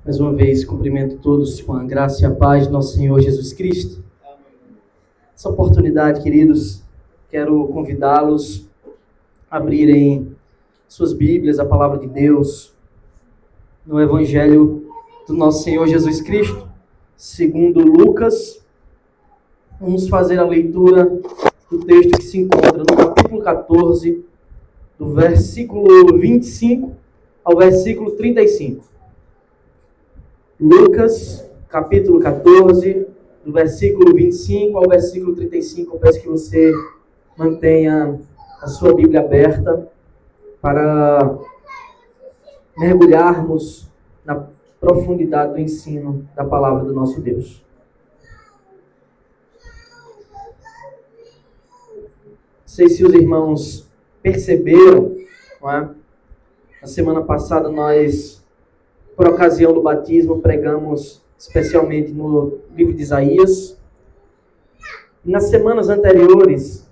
Mais uma vez, cumprimento todos com a graça e a paz de nosso Senhor Jesus Cristo. Essa oportunidade, queridos, quero convidá-los a abrirem suas Bíblias, a Palavra de Deus, no Evangelho do nosso Senhor Jesus Cristo, segundo Lucas. Vamos fazer a leitura do texto que se encontra no capítulo 14, do versículo 25 ao versículo 35. Lucas, capítulo 14, do versículo 25 ao versículo 35. Eu peço que você mantenha a sua Bíblia aberta para mergulharmos na profundidade do ensino da palavra do nosso Deus. Não sei se os irmãos perceberam, não é? Na semana passada nós, por ocasião do batismo, pregamos especialmente no livro de Isaías. E nas semanas anteriores,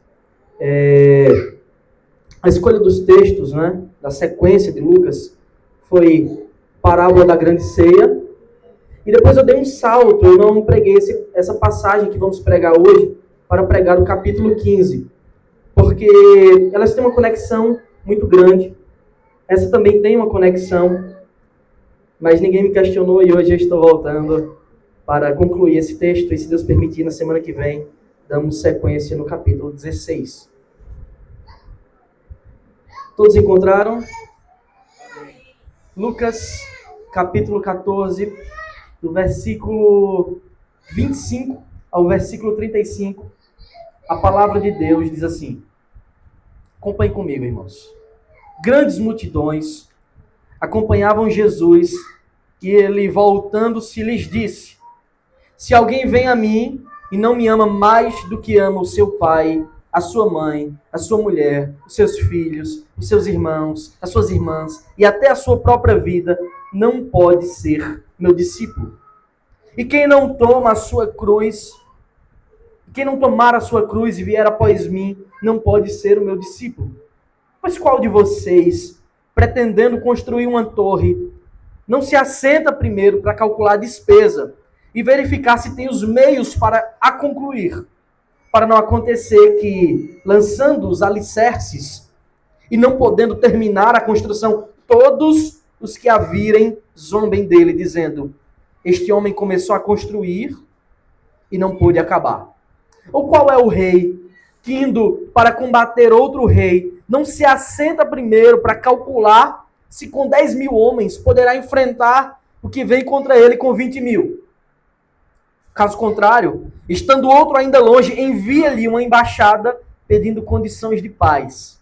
a escolha dos textos, né, da sequência de Lucas, foi parábola da grande ceia. E depois eu dei um salto, eu não preguei essa passagem que vamos pregar hoje, para pregar o capítulo 15. Porque elas têm uma conexão muito grande. Essa também tem uma conexão, mas ninguém me questionou e hoje eu estou voltando para concluir esse texto. E se Deus permitir, na semana que vem, damos sequência no capítulo 16. Todos encontraram? Lucas, capítulo 14, do versículo 25 ao versículo 35. A palavra de Deus diz assim. Acompanhe comigo, irmãos. Grandes multidões acompanhavam Jesus e ele, voltando-se, lhes disse: se alguém vem a mim e não me ama mais do que ama o seu pai, a sua mãe, a sua mulher, os seus filhos, os seus irmãos, as suas irmãs e até a sua própria vida, não pode ser meu discípulo. E quem não toma a sua cruz, quem não tomar a sua cruz e vier após mim, não pode ser o meu discípulo. Mas qual de vocês, pretendendo construir uma torre, não se assenta primeiro para calcular a despesa e verificar se tem os meios para a concluir, para não acontecer que, lançando os alicerces e não podendo terminar a construção, todos os que a virem zombem dele, dizendo: este homem começou a construir e não pôde acabar. Ou qual é o rei que, indo para combater outro rei, não se assenta primeiro para calcular se com 10.000 homens poderá enfrentar o que vem contra ele com 20.000? Caso contrário, estando outro ainda longe, envia-lhe uma embaixada pedindo condições de paz.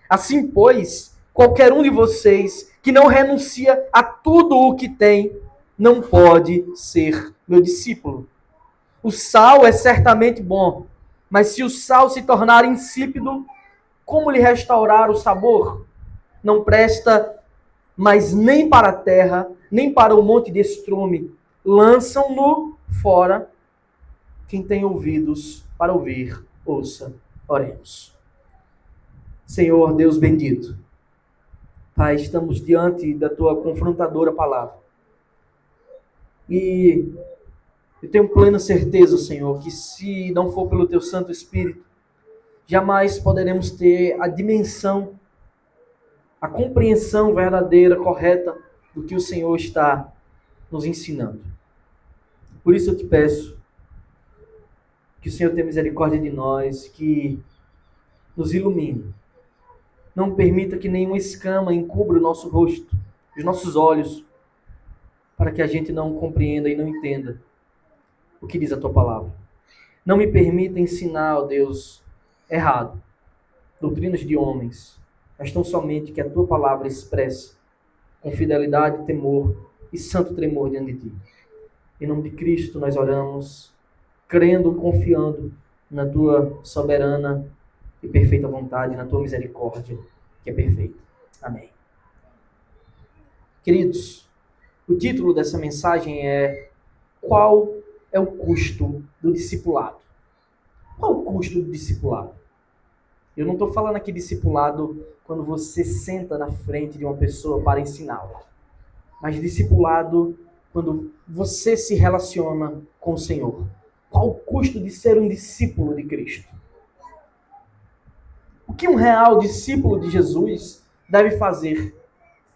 Assim, pois, qualquer um de vocês que não renuncia a tudo o que tem, não pode ser meu discípulo. O sal é certamente bom, mas se o sal se tornar insípido, como lhe restaurar o sabor? Não presta mais nem para a terra, nem para o monte de estrume. Lançam-no fora. Quem tem ouvidos para ouvir, ouça. Oremos. Senhor Deus bendito, Pai, estamos diante da tua confrontadora palavra. E eu tenho plena certeza, Senhor, que se não for pelo teu Santo Espírito, jamais poderemos ter a dimensão, a compreensão verdadeira, correta do que o Senhor está nos ensinando. Por isso eu te peço que o Senhor tenha misericórdia de nós, que nos ilumine. Não permita que nenhuma escama encubra o nosso rosto, os nossos olhos, para que a gente não compreenda e não entenda o que diz a tua palavra. Não me permita ensinar, ó Deus, errado, doutrinas de homens, mas tão somente que a tua palavra expresse com fidelidade, temor e santo tremor diante de ti. Em nome de Cristo nós oramos, crendo, confiando na tua soberana e perfeita vontade, na tua misericórdia, que é perfeita. Amém. Queridos, o título dessa mensagem é: qual é o custo do discipulado? Qual o custo do discipulado? Eu não estou falando aqui discipulado quando você senta na frente de uma pessoa para ensiná-la, mas discipulado quando você se relaciona com o Senhor? Qual o custo de ser um discípulo de Cristo? O que um real discípulo de Jesus deve fazer?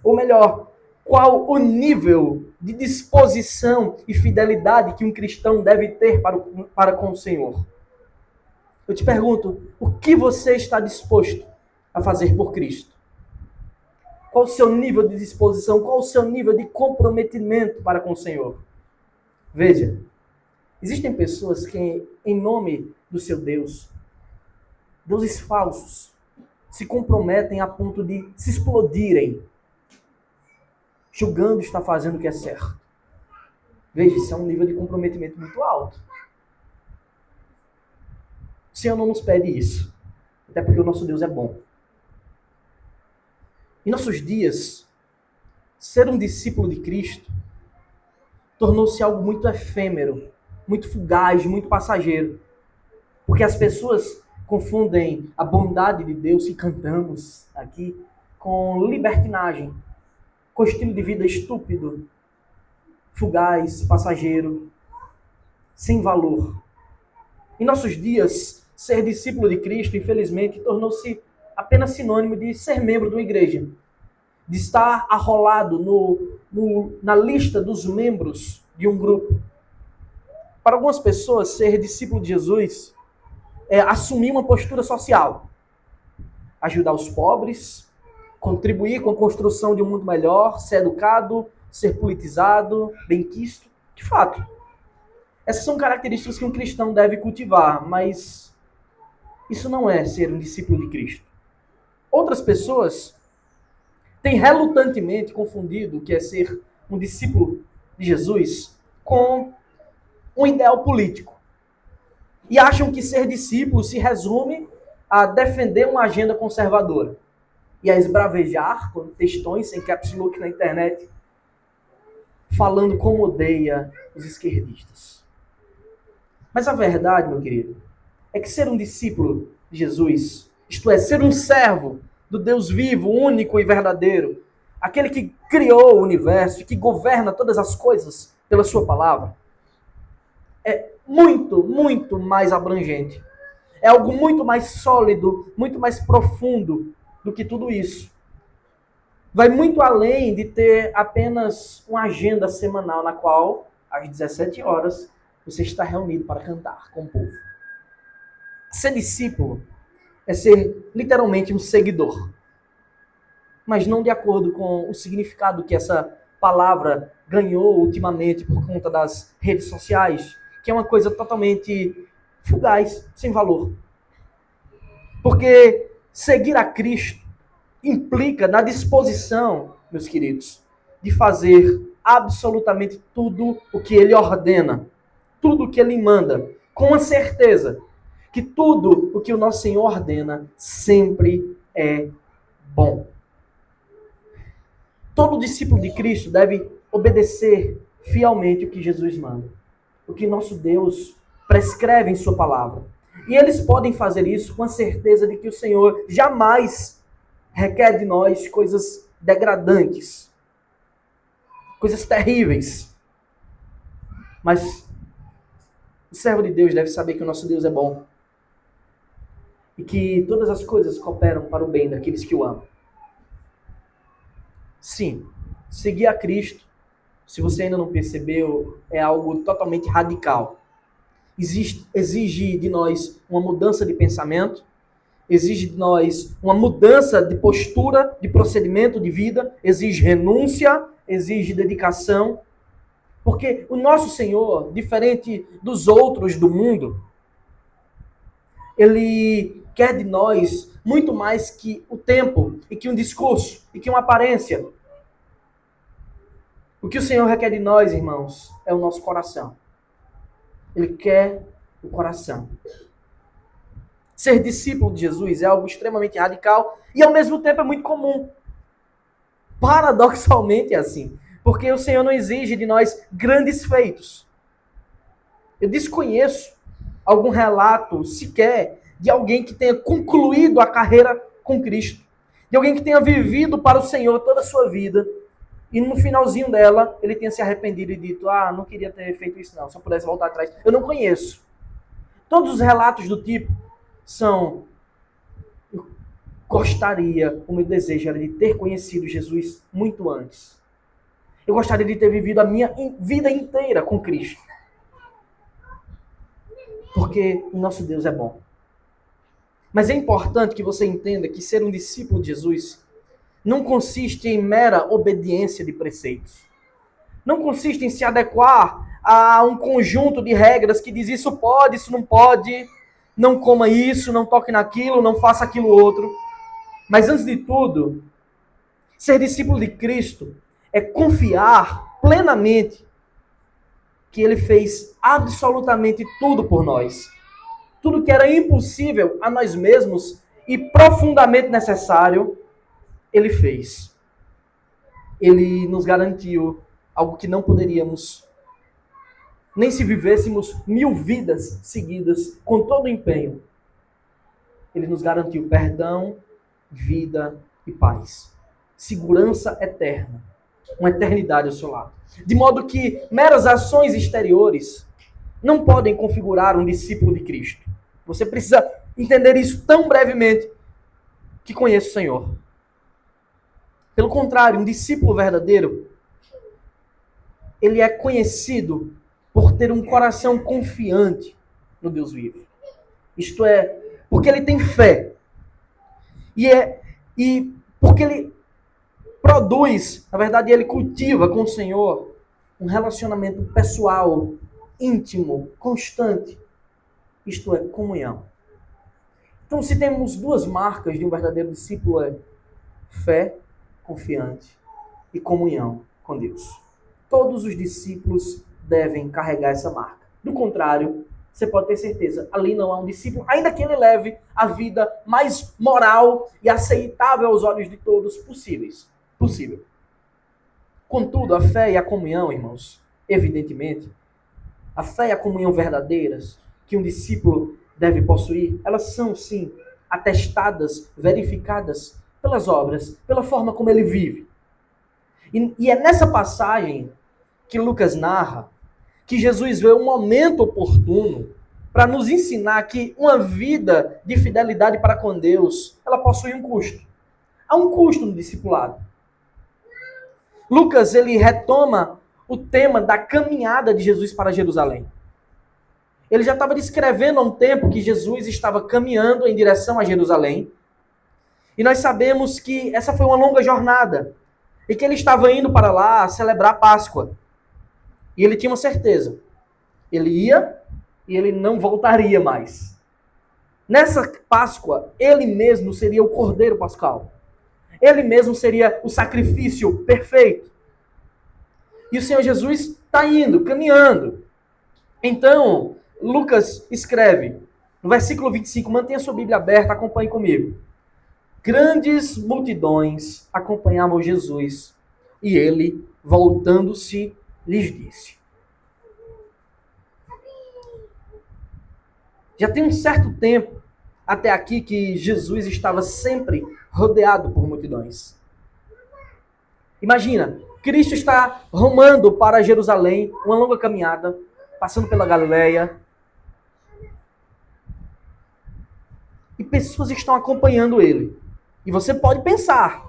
Ou melhor, qual o nível de disposição e fidelidade que um cristão deve ter para com o Senhor? Eu te pergunto, o que você está disposto a fazer por Cristo? Qual o seu nível de disposição? Qual o seu nível de comprometimento para com o Senhor? Veja, existem pessoas que, em nome do seu Deus, deuses falsos, se comprometem a ponto de se explodirem, julgando estar fazendo o que é certo. Veja, isso é um nível de comprometimento muito alto. O Senhor não nos pede isso, até porque o nosso Deus é bom. Em nossos dias, ser um discípulo de Cristo tornou-se algo muito efêmero, muito fugaz, muito passageiro. Porque as pessoas confundem a bondade de Deus que cantamos aqui com libertinagem, com estilo de vida estúpido, fugaz, passageiro, sem valor. Em nossos dias, ser discípulo de Cristo, infelizmente, tornou-se apenas sinônimo de ser membro de uma igreja, de estar arrolado na lista dos membros de um grupo. Para algumas pessoas, ser discípulo de Jesus é assumir uma postura social, ajudar os pobres, contribuir com a construção de um mundo melhor, ser educado, ser politizado, benquisto. De fato, essas são características que um cristão deve cultivar, mas isso não é ser um discípulo de Cristo. Outras pessoas têm relutantemente confundido o que é ser um discípulo de Jesus com um ideal político. E acham que ser discípulo se resume a defender uma agenda conservadora e a esbravejar com textões em caps lock na internet, falando como odeia os esquerdistas. Mas a verdade, meu querido, é que ser um discípulo de Jesus, isto é, ser um servo do Deus vivo, único e verdadeiro, aquele que criou o universo e que governa todas as coisas pela sua palavra, é muito, muito mais abrangente. É algo muito mais sólido, muito mais profundo do que tudo isso. Vai muito além de ter apenas uma agenda semanal na qual, às 17 horas, você está reunido para cantar com o povo. Ser discípulo é ser literalmente um seguidor, mas não de acordo com o significado que essa palavra ganhou ultimamente por conta das redes sociais, que é uma coisa totalmente fugaz, sem valor. Porque seguir a Cristo implica na disposição, meus queridos, de fazer absolutamente tudo o que Ele ordena, tudo o que Ele manda, com a certeza que tudo o que o nosso Senhor ordena sempre é bom. Todo discípulo de Cristo deve obedecer fielmente o que Jesus manda, o que nosso Deus prescreve em sua palavra. E eles podem fazer isso com a certeza de que o Senhor jamais requer de nós coisas degradantes, coisas terríveis. Mas o servo de Deus deve saber que o nosso Deus é bom e que todas as coisas cooperam para o bem daqueles que o amam. Sim, seguir a Cristo, se você ainda não percebeu, é algo totalmente radical. Exige de nós uma mudança de pensamento, exige de nós uma mudança de postura, de procedimento de vida, exige renúncia, exige dedicação, porque o nosso Senhor, diferente dos outros do mundo, Ele quer de nós muito mais que o tempo, e que um discurso, e que uma aparência. O que o Senhor requer de nós, irmãos, é o nosso coração. Ele quer o coração. Ser discípulo de Jesus é algo extremamente radical e ao mesmo tempo é muito comum. Paradoxalmente é assim, porque o Senhor não exige de nós grandes feitos. Eu desconheço algum relato sequer de alguém que tenha concluído a carreira com Cristo, de alguém que tenha vivido para o Senhor toda a sua vida e no finalzinho dela, ele tenha se arrependido e dito, não queria ter feito isso não, se eu pudesse voltar atrás. Eu não conheço. Todos os relatos do tipo são, eu gostaria, o meu desejo era de ter conhecido Jesus muito antes. Eu gostaria de ter vivido a minha vida inteira com Cristo. Porque o nosso Deus é bom. Mas é importante que você entenda que ser um discípulo de Jesus não consiste em mera obediência de preceitos. Não consiste em se adequar a um conjunto de regras que diz isso pode, isso não pode, não coma isso, não toque naquilo, não faça aquilo outro. Mas antes de tudo, ser discípulo de Cristo é confiar plenamente que Ele fez absolutamente tudo por nós. Tudo que era impossível a nós mesmos e profundamente necessário, Ele fez. Ele nos garantiu algo que não poderíamos, nem se vivêssemos 1000 vidas seguidas com todo o empenho. Ele nos garantiu perdão, vida e paz. Segurança eterna. Uma eternidade ao seu lado. De modo que meras ações exteriores não podem configurar um discípulo de Cristo. Você precisa entender isso tão brevemente que conhece o Senhor. Pelo contrário, um discípulo verdadeiro, ele é conhecido por ter um coração confiante no Deus vivo. Isto é, porque ele tem fé. E porque ele produz, na verdade, ele cultiva com o Senhor um relacionamento pessoal, íntimo, constante. Isto é, comunhão. Então, se temos duas marcas de um verdadeiro discípulo, é fé confiante e comunhão com Deus. Todos os discípulos devem carregar essa marca. Do contrário, você pode ter certeza, ali não há um discípulo, ainda que ele leve a vida mais moral e aceitável aos olhos de todos possível. Contudo, a fé e a comunhão, irmãos, evidentemente, a fé e a comunhão verdadeiras que um discípulo deve possuir, elas são, sim, atestadas, verificadas pelas obras, pela forma como ele vive. E é nessa passagem que Lucas narra que Jesus vê um momento oportuno para nos ensinar que uma vida de fidelidade para com Deus, ela possui um custo. Há um custo no discipulado. Lucas, ele retoma o tema da caminhada de Jesus para Jerusalém. Ele já estava descrevendo há um tempo que Jesus estava caminhando em direção a Jerusalém. E nós sabemos que essa foi uma longa jornada. E que ele estava indo para lá celebrar a Páscoa. E ele tinha uma certeza. Ele ia e ele não voltaria mais. Nessa Páscoa, ele mesmo seria o Cordeiro Pascal. Ele mesmo seria o sacrifício perfeito. E o Senhor Jesus está indo, caminhando. Então, Lucas escreve, no versículo 25, mantenha sua Bíblia aberta, acompanhe comigo. Grandes multidões acompanhavam Jesus, e ele, voltando-se, lhes disse. Já tem um certo tempo, até aqui, que Jesus estava sempre rodeado por multidões. Imagina, Cristo está rumando para Jerusalém, uma longa caminhada, passando pela Galileia. E pessoas estão acompanhando ele. E você pode pensar,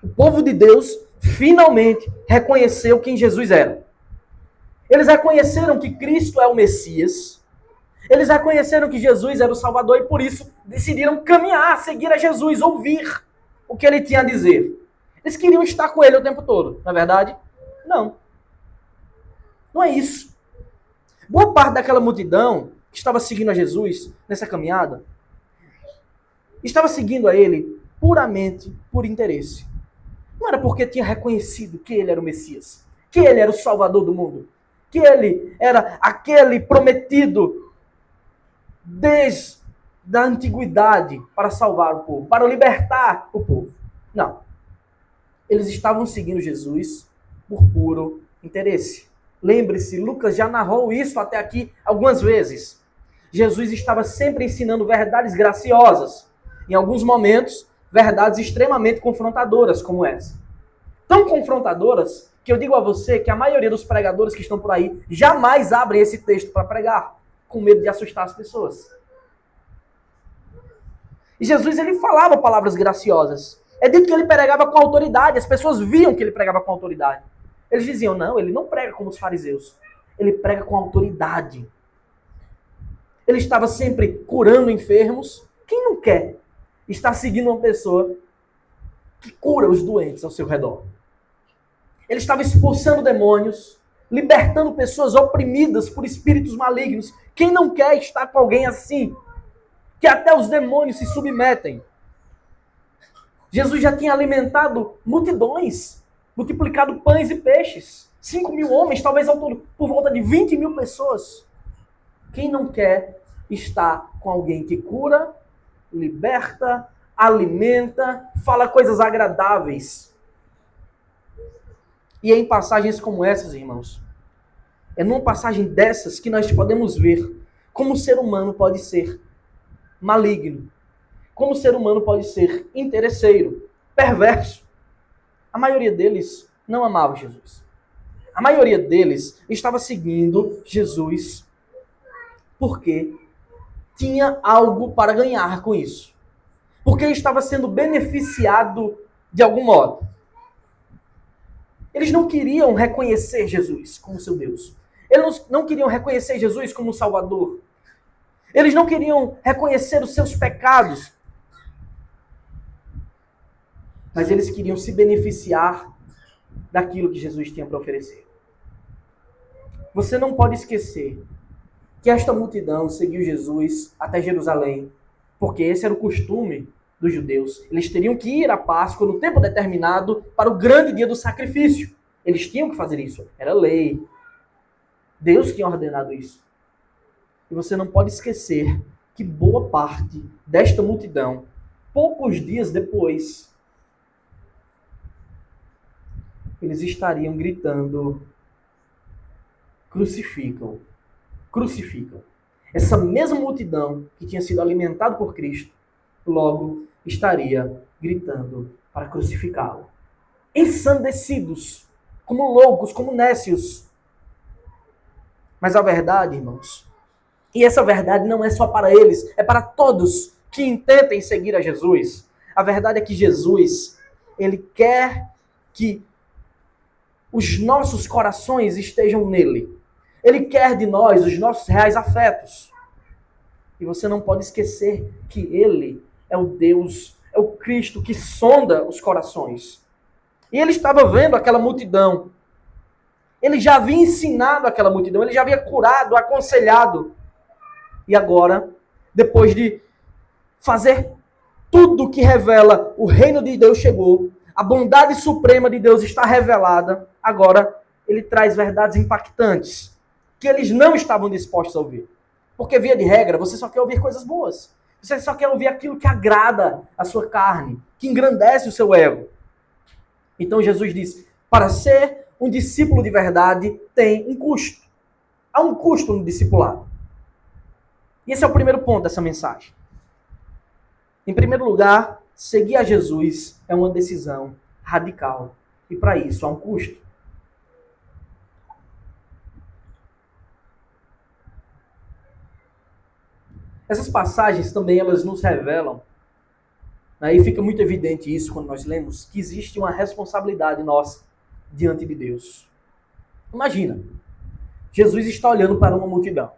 o povo de Deus finalmente reconheceu quem Jesus era. Eles reconheceram que Cristo é o Messias. Eles reconheceram que Jesus era o Salvador e por isso decidiram caminhar, seguir a Jesus, ouvir o que ele tinha a dizer. Eles queriam estar com ele o tempo todo, não é verdade? Não. Não é isso. Boa parte daquela multidão que estava seguindo a Jesus nessa caminhada, estava seguindo a ele puramente por interesse. Não era porque tinha reconhecido que ele era o Messias, que ele era o Salvador do mundo, que ele era aquele prometido desde a antiguidade para salvar o povo, para libertar o povo. Não. Eles estavam seguindo Jesus por puro interesse. Lembre-se, Lucas já narrou isso até aqui algumas vezes. Jesus estava sempre ensinando verdades graciosas. Em alguns momentos, verdades extremamente confrontadoras como essa. tão confrontadoras, que eu digo a você que a maioria dos pregadores que estão por aí jamais abrem esse texto para pregar, com medo de assustar as pessoas. E Jesus, ele falava palavras graciosas. É dito que ele pregava com autoridade, as pessoas viam que ele pregava com autoridade. Eles diziam, não, ele não prega como os fariseus, ele prega com autoridade. Ele estava sempre curando enfermos. Quem não quer estar seguindo uma pessoa que cura os doentes ao seu redor? Ele estava expulsando demônios, libertando pessoas oprimidas por espíritos malignos. Quem não quer estar com alguém assim? Que até os demônios se submetem. Jesus já tinha alimentado multidões, multiplicado pães e peixes. 5.000 homens, talvez ao todo, por volta de 20.000 pessoas. Quem não quer estar com alguém que cura, liberta, alimenta, fala coisas agradáveis? E é em passagens como essas, irmãos, é numa passagem dessas que nós podemos ver como o ser humano pode ser maligno, como o ser humano pode ser interesseiro, perverso. A maioria deles não amava Jesus. A maioria deles estava seguindo Jesus porque tinha algo para ganhar com isso. Porque estava sendo beneficiado de algum modo. Eles não queriam reconhecer Jesus como seu Deus. Eles não queriam reconhecer Jesus como Salvador. Eles não queriam reconhecer os seus pecados. Mas eles queriam se beneficiar daquilo que Jesus tinha para oferecer. Você não pode esquecer que esta multidão seguiu Jesus até Jerusalém, porque esse era o costume dos judeus. Eles teriam que ir à Páscoa no tempo determinado para o grande dia do sacrifício. Eles tinham que fazer isso. Era lei. Deus tinha ordenado isso. E você não pode esquecer que boa parte desta multidão, poucos dias depois, eles estariam gritando: crucificam, crucificam. Essa mesma multidão que tinha sido alimentada por Cristo, logo estaria gritando para crucificá-lo. Ensandecidos, como loucos, como nécios. Mas a verdade, irmãos, e essa verdade não é só para eles, é para todos que intentem seguir a Jesus. A verdade é que Jesus, ele quer que os nossos corações estejam nele. Ele quer de nós os nossos reais afetos. E você não pode esquecer que ele é o Deus, é o Cristo que sonda os corações. E ele estava vendo aquela multidão. Ele já havia ensinado aquela multidão, ele já havia curado, aconselhado. E agora, depois de fazer tudo que revela o reino de Deus chegou, a bondade suprema de Deus está revelada, agora ele traz verdades impactantes que eles não estavam dispostos a ouvir. Porque, via de regra, você só quer ouvir coisas boas. Você só quer ouvir aquilo que agrada a sua carne, que engrandece o seu ego. Então Jesus diz, para ser um discípulo de verdade tem um custo. Há um custo no discipulado. E esse é o primeiro ponto dessa mensagem. Em primeiro lugar, seguir a Jesus é uma decisão radical. E para isso há um custo. Essas passagens também elas nos revelam, né, e fica muito evidente isso quando nós lemos, que existe uma responsabilidade nossa diante de Deus. Imagina, Jesus está olhando para uma multidão.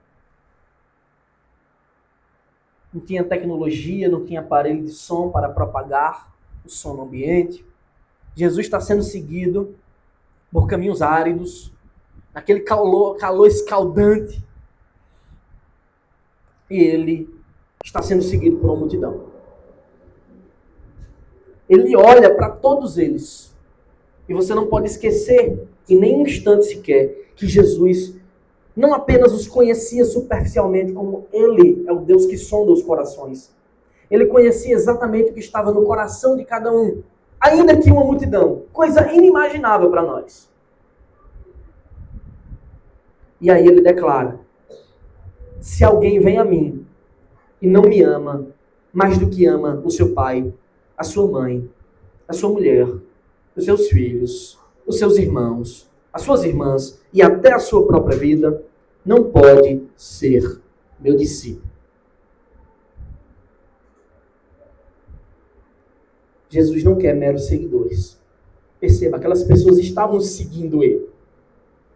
Não tinha tecnologia, não tinha aparelho de som para propagar o som no ambiente. Jesus está sendo seguido por caminhos áridos, naquele calor escaldante. E ele está sendo seguido por uma multidão. Ele olha para todos eles. E você não pode esquecer, em nenhum instante sequer, que Jesus não apenas os conhecia superficialmente, como ele é o Deus que sonda os corações. Ele conhecia exatamente o que estava no coração de cada um. Ainda que uma multidão. Coisa inimaginável para nós. E aí ele declara: se alguém vem a mim e não me ama mais do que ama o seu pai, a sua mãe, a sua mulher, os seus filhos, os seus irmãos, as suas irmãs e até a sua própria vida, não pode ser meu discípulo. Jesus não quer meros seguidores. Perceba, aquelas pessoas estavam seguindo ele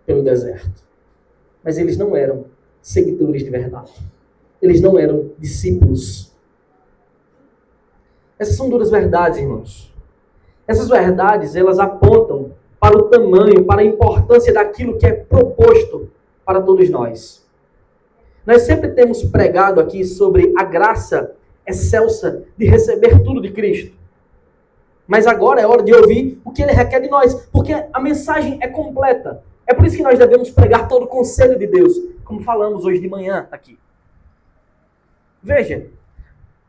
pelo deserto. Mas eles não eram seguidores de verdade. Eles não eram discípulos. Essas são duras verdades, irmãos. Essas verdades, elas apontam para o tamanho, para a importância daquilo que é proposto para todos nós. Nós sempre temos pregado aqui sobre a graça excelsa de receber tudo de Cristo. Mas agora é hora de ouvir o que ele requer de nós, porque a mensagem é completa. É por isso que nós devemos pregar todo o conselho de Deus, como falamos hoje de manhã aqui. Veja,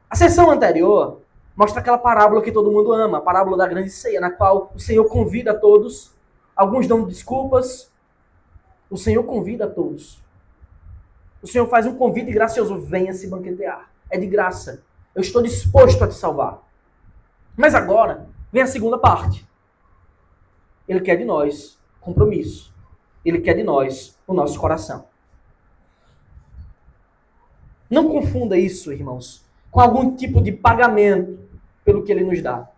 a sessão anterior mostra aquela parábola que todo mundo ama, a parábola da grande ceia, na qual o Senhor convida a todos, alguns dão desculpas, o Senhor convida a todos. O Senhor faz um convite gracioso, venha se banquetear, é de graça, eu estou disposto a te salvar. Mas agora, vem a segunda parte. Ele quer de nós compromisso. Ele quer de nós o nosso coração. Não confunda isso, irmãos, com algum tipo de pagamento pelo que ele nos dá.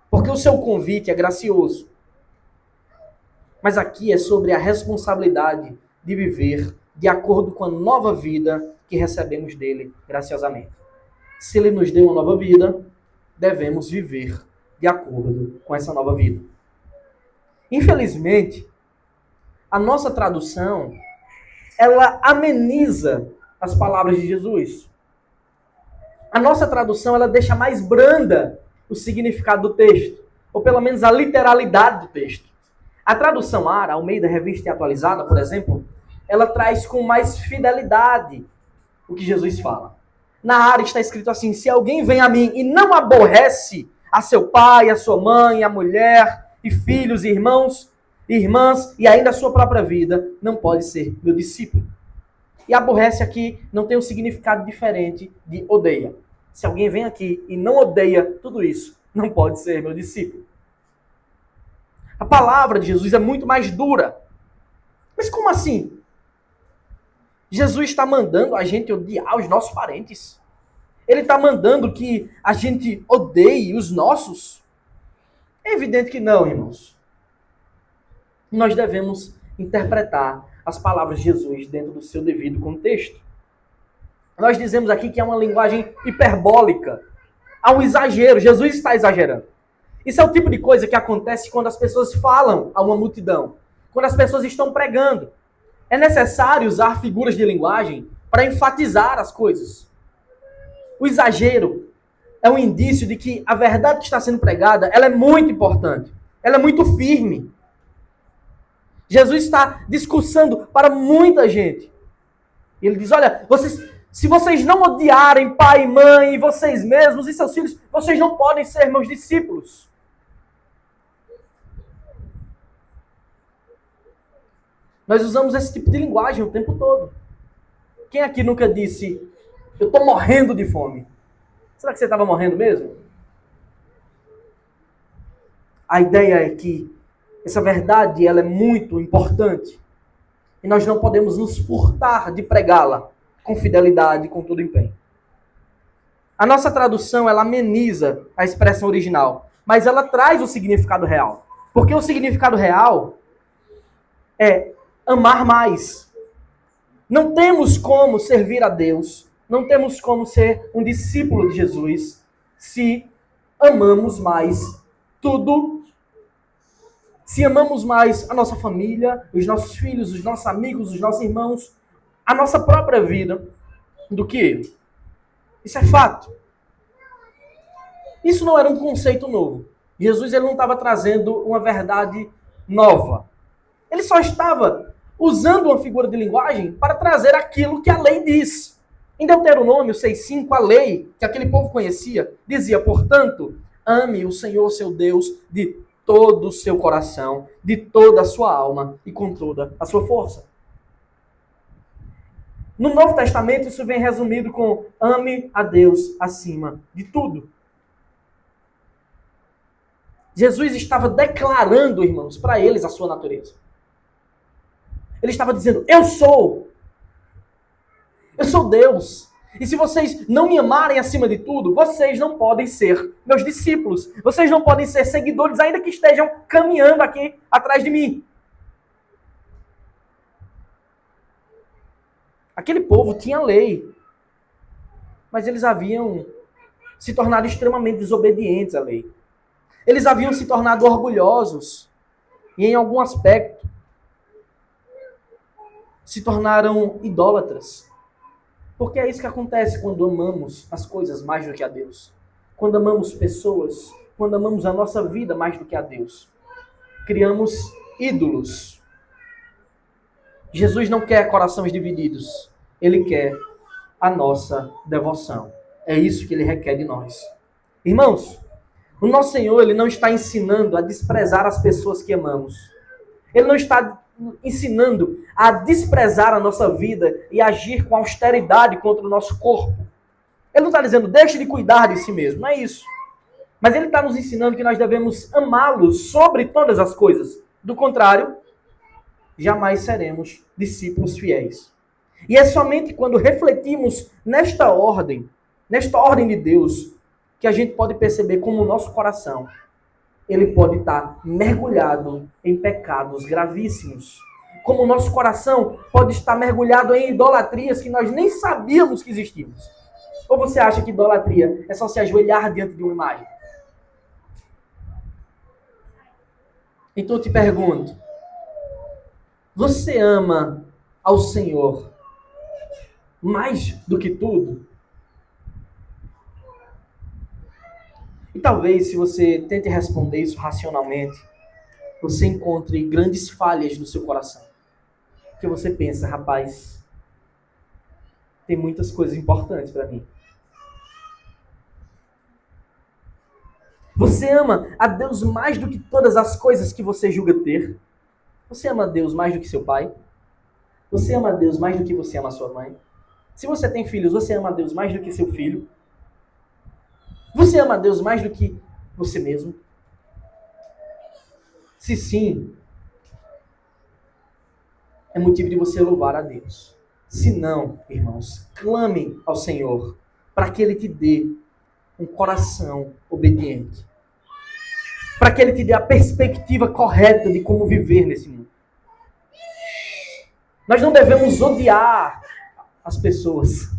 Porque o seu convite é gracioso. Mas aqui é sobre a responsabilidade de viver de acordo com a nova vida que recebemos dele graciosamente. Se ele nos deu uma nova vida, devemos viver de acordo com essa nova vida. Infelizmente, a nossa tradução, ela ameniza as palavras de Jesus. A nossa tradução, ela deixa mais branda o significado do texto, ou pelo menos a literalidade do texto. A tradução ARA, Almeida Revista e Atualizada, por exemplo, ela traz com mais fidelidade o que Jesus fala. Na área está escrito assim, se alguém vem a mim e não aborrece a seu pai, a sua mãe, a mulher, e filhos, irmãos, irmãs, e ainda a sua própria vida, não pode ser meu discípulo. E aborrece aqui não tem um significado diferente de odeia. Se alguém vem aqui e não odeia tudo isso, não pode ser meu discípulo. A palavra de Jesus é muito mais dura. Mas como assim? Jesus está mandando a gente odiar os nossos parentes. Ele está mandando que a gente odeie os nossos. É evidente que não, irmãos. Nós devemos interpretar as palavras de Jesus dentro do seu devido contexto. Nós dizemos aqui que é uma linguagem hiperbólica. Há um exagero. Jesus está exagerando. Isso é o tipo de coisa que acontece quando as pessoas falam a uma multidão. Quando as pessoas estão pregando. É necessário usar figuras de linguagem para enfatizar as coisas. O exagero é um indício de que a verdade que está sendo pregada, ela é muito importante. Ela é muito firme. Jesus está discursando para muita gente. Ele diz, olha, se vocês não odiarem pai e mãe, e vocês mesmos e seus filhos, vocês não podem ser meus discípulos. Nós usamos esse tipo de linguagem o tempo todo. Quem aqui nunca disse, eu estou morrendo de fome? Será que você estava morrendo mesmo? A ideia é que essa verdade ela é muito importante. E nós não podemos nos furtar de pregá-la com fidelidade, com todo empenho. A nossa tradução ela ameniza a expressão original, mas ela traz o significado real. Porque o significado real é amar mais. Não temos como servir a Deus, não temos como ser um discípulo de Jesus se amamos mais tudo, se amamos mais a nossa família, os nossos filhos, os nossos amigos, os nossos irmãos, a nossa própria vida, do que ele. Isso é fato. Isso não era um conceito novo. Jesus ele não estava trazendo uma verdade nova. Ele só estava usando uma figura de linguagem para trazer aquilo que a lei diz. Em Deuteronômio 6,5, a lei que aquele povo conhecia, dizia, portanto, ame o Senhor seu Deus de todo o seu coração, de toda a sua alma e com toda a sua força. No Novo Testamento, isso vem resumido com ame a Deus acima de tudo. Jesus estava declarando, irmãos, para eles a sua natureza. Ele estava dizendo, eu sou Deus. E se vocês não me amarem acima de tudo, vocês não podem ser meus discípulos. Vocês não podem ser seguidores, ainda que estejam caminhando aqui atrás de mim. Aquele povo tinha lei, mas eles haviam se tornado extremamente desobedientes à lei. Eles haviam se tornado orgulhosos e, em algum aspecto, se tornaram idólatras. Porque é isso que acontece quando amamos as coisas mais do que a Deus. Quando amamos pessoas, quando amamos a nossa vida mais do que a Deus. Criamos ídolos. Jesus não quer corações divididos. Ele quer a nossa devoção. É isso que ele requer de nós. Irmãos, o nosso Senhor, ele não está ensinando a desprezar as pessoas que amamos. Ele não está ensinando a desprezar a nossa vida e agir com austeridade contra o nosso corpo. Ele não está dizendo, deixe de cuidar de si mesmo. Não é isso. Mas ele está nos ensinando que nós devemos amá-lo sobre todas as coisas. Do contrário, jamais seremos discípulos fiéis. E é somente quando refletimos nesta ordem de Deus, que a gente pode perceber como o nosso coração, ele pode estar mergulhado em pecados gravíssimos. Como o nosso coração pode estar mergulhado em idolatrias que nós nem sabíamos que existíamos. Ou você acha que idolatria é só se ajoelhar diante de uma imagem? Então eu te pergunto, você ama ao Senhor mais do que tudo? E talvez, se você tente responder isso racionalmente, você encontre grandes falhas no seu coração. Porque você pensa, rapaz, tem muitas coisas importantes para mim. Você ama a Deus mais do que todas as coisas que você julga ter? Você ama a Deus mais do que seu pai? Você ama a Deus mais do que você ama a sua mãe? Se você tem filhos, você ama a Deus mais do que seu filho? Você ama a Deus mais do que você mesmo? Se sim, é motivo de você louvar a Deus. Se não, irmãos, clamem ao Senhor para que Ele te dê um coração obediente. Para que Ele te dê a perspectiva correta de como viver nesse mundo. Nós não devemos odiar as pessoas,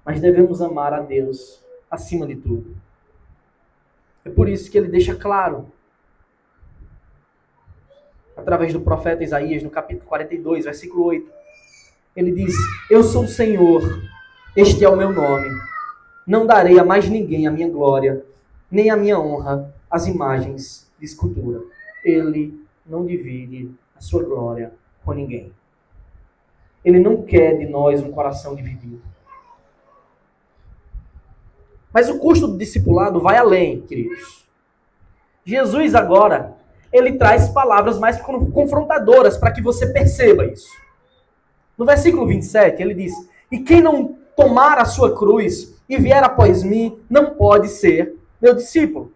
mas devemos amar a Deus acima de tudo. É por isso que ele deixa claro, através do profeta Isaías, no capítulo 42, versículo 8. Ele diz, eu sou o Senhor, este é o meu nome. Não darei a mais ninguém a minha glória, nem a minha honra, as imagens de escultura. Ele não divide a sua glória com ninguém. Ele não quer de nós um coração dividido. Mas o custo do discipulado vai além, queridos. Jesus agora, ele traz palavras mais confrontadoras para que você perceba isso. No versículo 27, ele diz, e quem não tomar a sua cruz e vier após mim, não pode ser meu discípulo.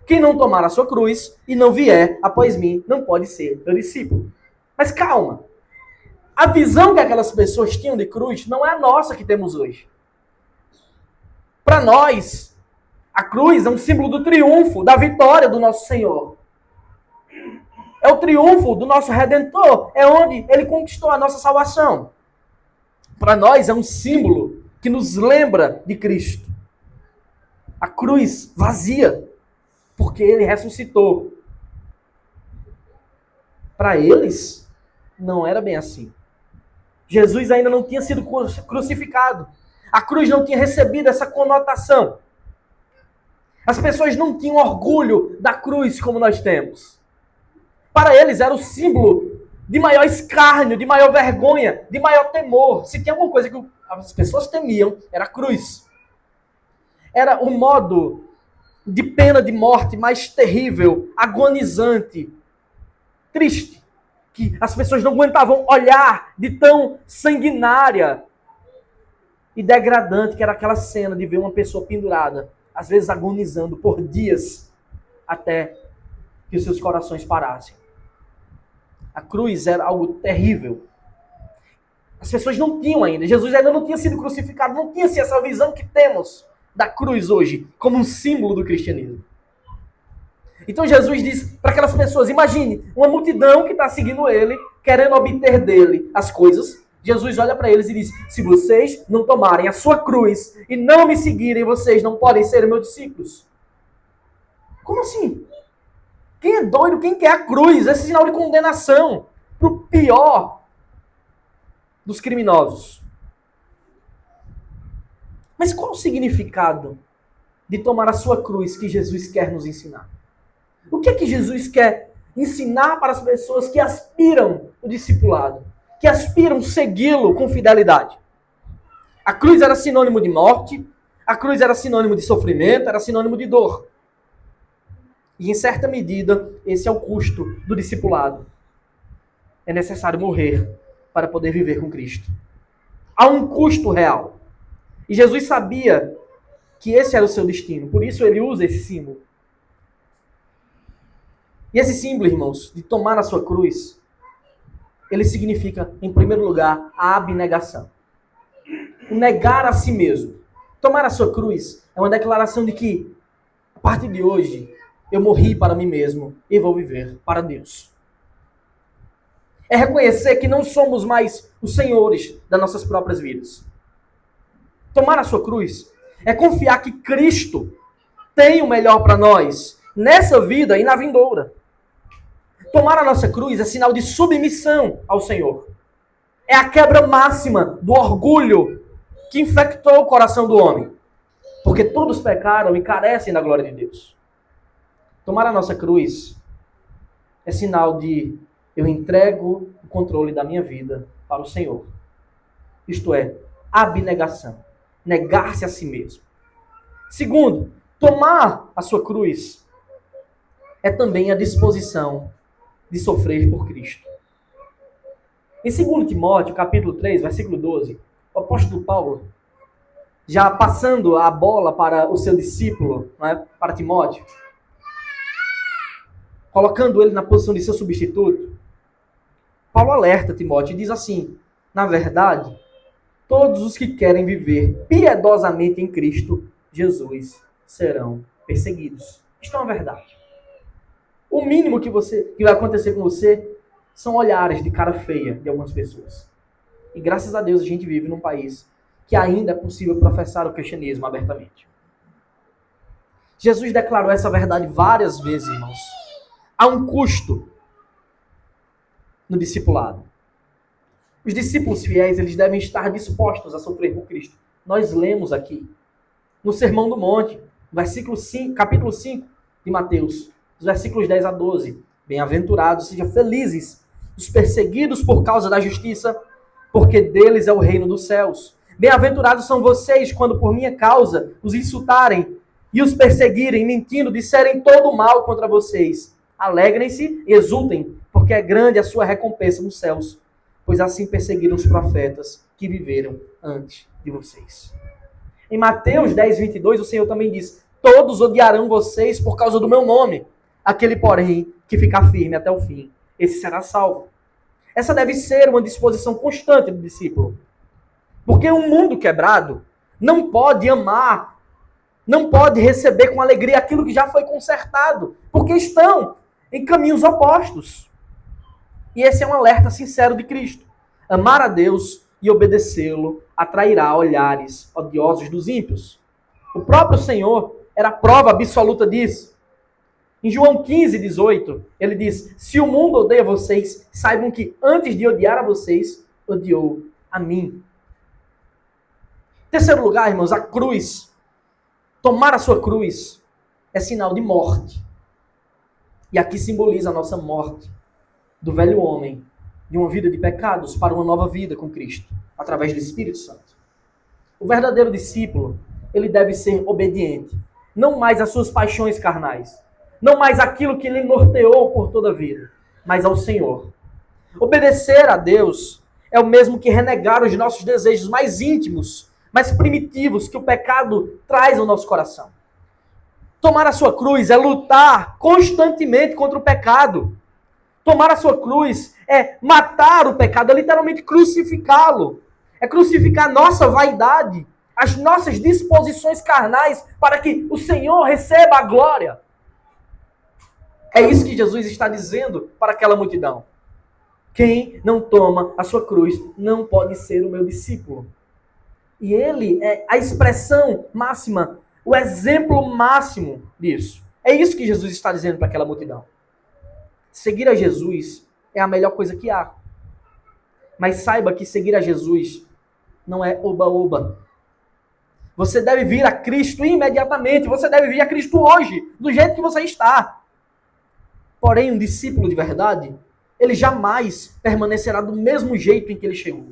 Quem não tomar a sua cruz e não vier após mim, não pode ser meu discípulo. Mas calma. A visão que aquelas pessoas tinham de cruz não é a nossa que temos hoje. Para nós, a cruz é um símbolo do triunfo, da vitória do nosso Senhor. É o triunfo do nosso Redentor. É onde Ele conquistou a nossa salvação. Para nós é um símbolo que nos lembra de Cristo. A cruz vazia, porque Ele ressuscitou. Para eles, não era bem assim. Jesus ainda não tinha sido crucificado. A cruz não tinha recebido essa conotação. As pessoas não tinham orgulho da cruz como nós temos. Para eles era o símbolo de maior escárnio, de maior vergonha, de maior temor. Se tinha alguma coisa que as pessoas temiam, era a cruz. Era o modo de pena de morte mais terrível, agonizante, triste, que as pessoas não aguentavam olhar, de tão sanguinária e degradante que era aquela cena de ver uma pessoa pendurada, às vezes agonizando por dias, até que os seus corações parassem. A cruz era algo terrível. As pessoas não tinham ainda, Jesus ainda não tinha sido crucificado, não tinha assim, essa visão que temos da cruz hoje, como um símbolo do cristianismo. Então Jesus diz para aquelas pessoas, imagine, uma multidão que está seguindo ele, querendo obter dele as coisas. Jesus olha para eles e diz, se vocês não tomarem a sua cruz e não me seguirem, vocês não podem ser meus discípulos. Como assim? Quem é doido? Quem quer a cruz? Esse sinal de condenação para o pior dos criminosos. Mas qual o significado de tomar a sua cruz que Jesus quer nos ensinar? O que é que Jesus quer ensinar para as pessoas que aspiram o discipulado, que aspiram segui-lo com fidelidade? A cruz era sinônimo de morte, a cruz era sinônimo de sofrimento, era sinônimo de dor. E em certa medida, esse é o custo do discipulado. É necessário morrer para poder viver com Cristo. Há um custo real. E Jesus sabia que esse era o seu destino, por isso ele usa esse símbolo. E esse símbolo, irmãos, de tomar a sua cruz, ele significa, em primeiro lugar, a abnegação. O negar a si mesmo. Tomar a sua cruz é uma declaração de que, a partir de hoje, eu morri para mim mesmo e vou viver para Deus. É reconhecer que não somos mais os senhores das nossas próprias vidas. Tomar a sua cruz é confiar que Cristo tem o melhor para nós, nessa vida e na vindoura. Tomar a nossa cruz é sinal de submissão ao Senhor. É a quebra máxima do orgulho que infectou o coração do homem. Porque todos pecaram e carecem da glória de Deus. Tomar a nossa cruz é sinal de eu entrego o controle da minha vida para o Senhor. Isto é, abnegação. Negar-se a si mesmo. Segundo, tomar a sua cruz é também a disposição de sofrer por Cristo. Em 2 Timóteo, capítulo 3, versículo 12, o apóstolo Paulo, já passando a bola para o seu discípulo, né, para Timóteo, colocando ele na posição de seu substituto, Paulo alerta Timóteo e diz assim, na verdade, todos os que querem viver piedosamente em Cristo Jesus serão perseguidos. Isto é uma verdade. O mínimo que vai acontecer com você são olhares de cara feia de algumas pessoas. E graças a Deus a gente vive num país que ainda é possível professar o cristianismo abertamente. Jesus declarou essa verdade várias vezes, irmãos. Há um custo no discipulado. Os discípulos fiéis, eles devem estar dispostos a sofrer por Cristo. Nós lemos aqui, no Sermão do Monte, capítulo 5 de Mateus, os versículos 10 a 12. Bem-aventurados, sejam felizes os perseguidos por causa da justiça, porque deles é o reino dos céus. Bem-aventurados são vocês quando por minha causa os insultarem e os perseguirem, mentindo, disserem todo o mal contra vocês. Alegrem-se e exultem, porque é grande a sua recompensa nos céus, pois assim perseguiram os profetas que viveram antes de vocês. Em Mateus 10, 22, o Senhor também diz, todos odiarão vocês por causa do meu nome. Aquele, porém, que ficar firme até o fim, esse será salvo. Essa deve ser uma disposição constante do discípulo. Porque um mundo quebrado não pode amar, não pode receber com alegria aquilo que já foi consertado, porque estão em caminhos opostos. E esse é um alerta sincero de Cristo. Amar a Deus e obedecê-lo atrairá olhares odiosos dos ímpios. O próprio Senhor era a prova absoluta disso. Em João 15, 18, ele diz, se o mundo odeia vocês, saibam que antes de odiar a vocês, odiou a mim. Em terceiro lugar, irmãos, a cruz. Tomar a sua cruz é sinal de morte. E aqui simboliza a nossa morte do velho homem, de uma vida de pecados para uma nova vida com Cristo, através do Espírito Santo. O verdadeiro discípulo, ele deve ser obediente, não mais às suas paixões carnais, não mais aquilo que lhe norteou por toda a vida, mas ao Senhor. Obedecer a Deus é o mesmo que renegar os nossos desejos mais íntimos, mais primitivos que o pecado traz ao nosso coração. Tomar a sua cruz é lutar constantemente contra o pecado. Tomar a sua cruz é matar o pecado, é literalmente crucificá-lo. É crucificar a nossa vaidade, as nossas disposições carnais, para que o Senhor receba a glória. É isso que Jesus está dizendo para aquela multidão. Quem não toma a sua cruz não pode ser o meu discípulo. E ele é a expressão máxima, o exemplo máximo disso. É isso que Jesus está dizendo para aquela multidão. Seguir a Jesus é a melhor coisa que há. Mas saiba que seguir a Jesus não é oba-oba. Você deve vir a Cristo imediatamente. Você deve vir a Cristo hoje, do jeito que você está. Porém, um discípulo de verdade, ele jamais permanecerá do mesmo jeito em que ele chegou.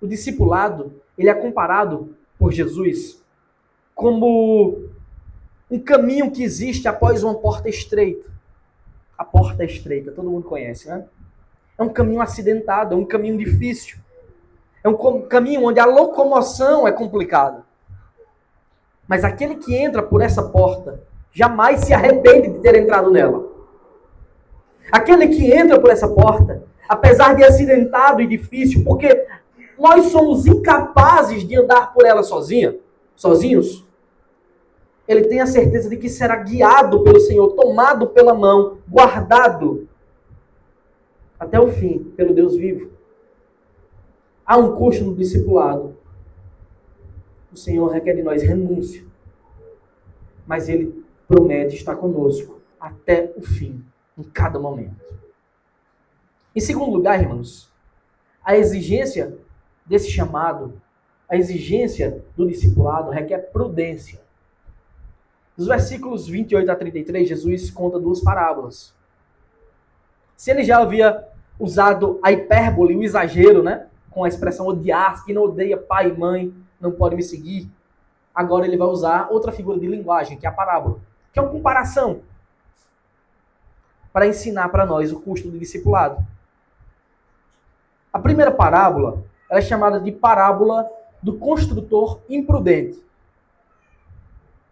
O discipulado, ele é comparado por Jesus como um caminho que existe após uma porta estreita. A porta é estreita, todo mundo conhece, né? É um caminho acidentado, é um caminho difícil. É um caminho onde a locomoção é complicada. Mas aquele que entra por essa porta jamais se arrepende de ter entrado nela. Aquele que entra por essa porta, apesar de acidentado e difícil, porque nós somos incapazes de andar por ela sozinhos, ele tem a certeza de que será guiado pelo Senhor, tomado pela mão, guardado até o fim pelo Deus vivo. Há um custo no discipulado. O Senhor requer de nós renúncia. Mas Ele promete estar conosco até o fim, em cada momento. Em segundo lugar, irmãos, a exigência desse chamado, a exigência do discipulado requer prudência. Nos versículos 28 a 33, Jesus conta duas parábolas. Se ele já havia usado a hipérbole, o exagero, né? Com a expressão odiar, quem não odeia pai e mãe não pode me seguir. Agora ele vai usar outra figura de linguagem, que é a parábola, que é uma comparação para ensinar para nós o custo do discipulado. A primeira parábola ela é chamada de parábola do construtor imprudente.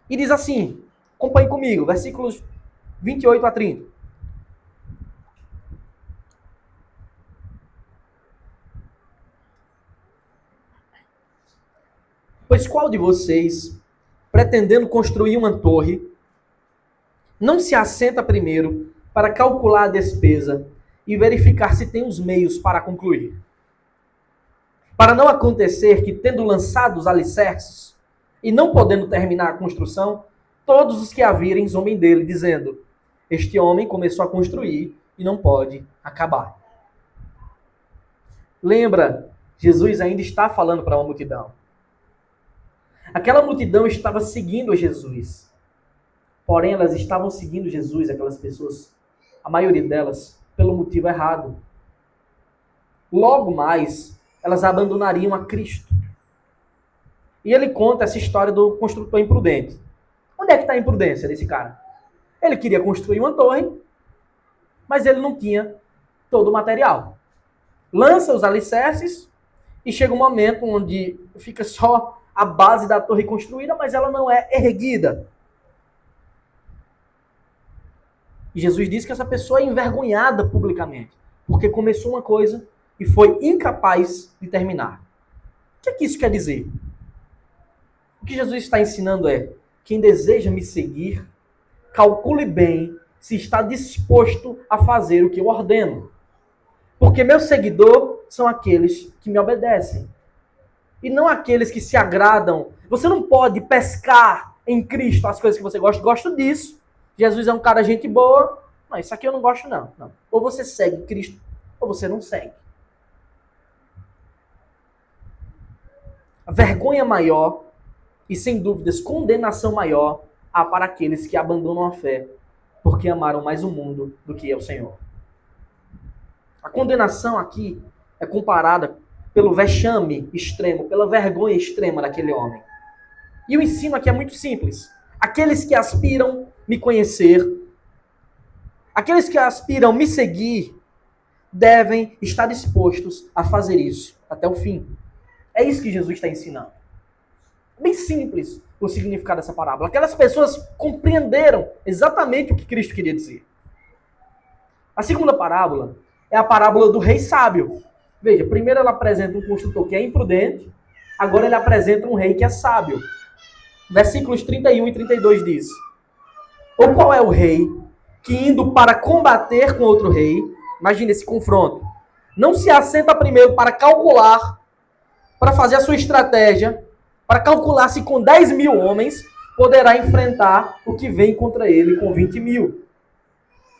E diz assim, acompanhe comigo, versículos 28 a 30. Pois qual de vocês, pretendendo construir uma torre, não se assenta primeiro para calcular a despesa e verificar se tem os meios para concluir? Para não acontecer que, tendo lançado os alicerces e não podendo terminar a construção, todos os que a virem zombem dele, dizendo: este homem começou a construir e não pode acabar. Lembra, Jesus ainda está falando para uma multidão. Aquela multidão estava seguindo a Jesus. Porém, elas estavam seguindo Jesus, aquelas pessoas, a maioria delas, pelo motivo errado. Logo mais, elas abandonariam a Cristo. E ele conta essa história do construtor imprudente. Onde é que está a imprudência desse cara? Ele queria construir uma torre, mas ele não tinha todo o material. Lança os alicerces e chega um momento onde fica só a base da torre construída, mas ela não é erguida. E Jesus diz que essa pessoa é envergonhada publicamente, porque começou uma coisa e foi incapaz de terminar. O que isso quer dizer? O que Jesus está ensinando é: quem deseja me seguir, calcule bem se está disposto a fazer o que eu ordeno. Porque meu seguidor são aqueles que me obedecem. E não aqueles que se agradam. Você não pode pescar em Cristo as coisas que você gosta. Gosto disso. Jesus é um cara gente boa. Não, isso aqui eu não gosto não. Ou você segue Cristo, ou você não segue. A vergonha maior e, sem dúvidas, condenação maior há para aqueles que abandonam a fé porque amaram mais o mundo do que o Senhor. A condenação aqui é comparada pelo vexame extremo, pela vergonha extrema daquele homem. E o ensino aqui é muito simples. Aqueles que aspiram me conhecer, aqueles que aspiram me seguir, devem estar dispostos a fazer isso até o fim. É isso que Jesus está ensinando. Bem simples, o significado dessa parábola. Aquelas pessoas compreenderam exatamente o que Cristo queria dizer. A segunda parábola é a parábola do rei sábio. Veja, primeiro ela apresenta um construtor que é imprudente, agora ele apresenta um rei que é sábio. Versículos 31 e 32 diz: ou qual é o rei que, indo para combater com outro rei, imagine esse confronto, não se assenta primeiro para calcular, para fazer a sua estratégia, para calcular se com 10 mil homens poderá enfrentar o que vem contra ele com 20 mil.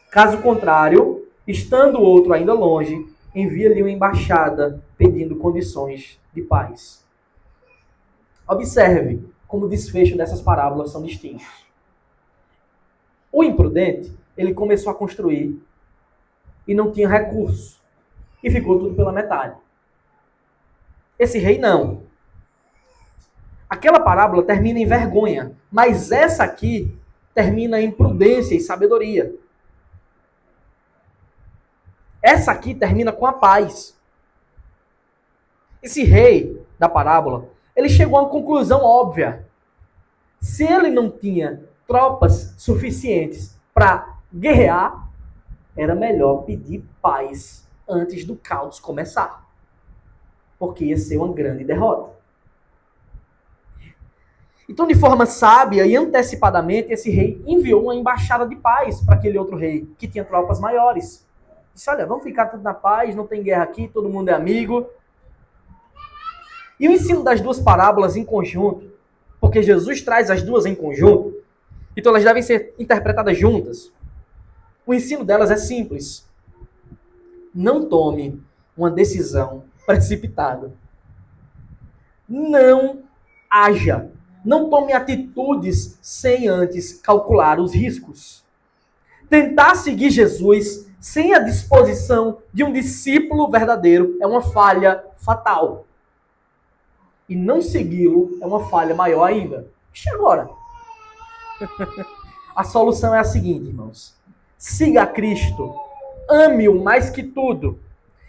Caso contrário, estando o outro ainda longe, envia-lhe uma embaixada pedindo condições de paz. Observe como o desfecho dessas parábolas são distintos. O imprudente, ele começou a construir e não tinha recurso. E ficou tudo pela metade. Esse rei não. Aquela parábola termina em vergonha, mas essa aqui termina em prudência e sabedoria. Essa aqui termina com a paz. Esse rei da parábola, ele chegou a uma conclusão óbvia. Se ele não tinha tropas suficientes para guerrear, era melhor pedir paz antes do caos começar. Porque ia ser uma grande derrota. Então, de forma sábia e antecipadamente, esse rei enviou uma embaixada de paz para aquele outro rei, que tinha tropas maiores. Disse, olha, vamos ficar tudo na paz, não tem guerra aqui, todo mundo é amigo. E o ensino das duas parábolas em conjunto, porque Jesus traz as duas em conjunto, então elas devem ser interpretadas juntas. O ensino delas é simples. Não tome uma decisão precipitada. Não haja. Não tome atitudes sem antes calcular os riscos. Tentar seguir Jesus sem a disposição de um discípulo verdadeiro é uma falha fatal. E não segui-lo é uma falha maior ainda. E agora? A solução é a seguinte, irmãos. Siga a Cristo. Ame-o mais que tudo.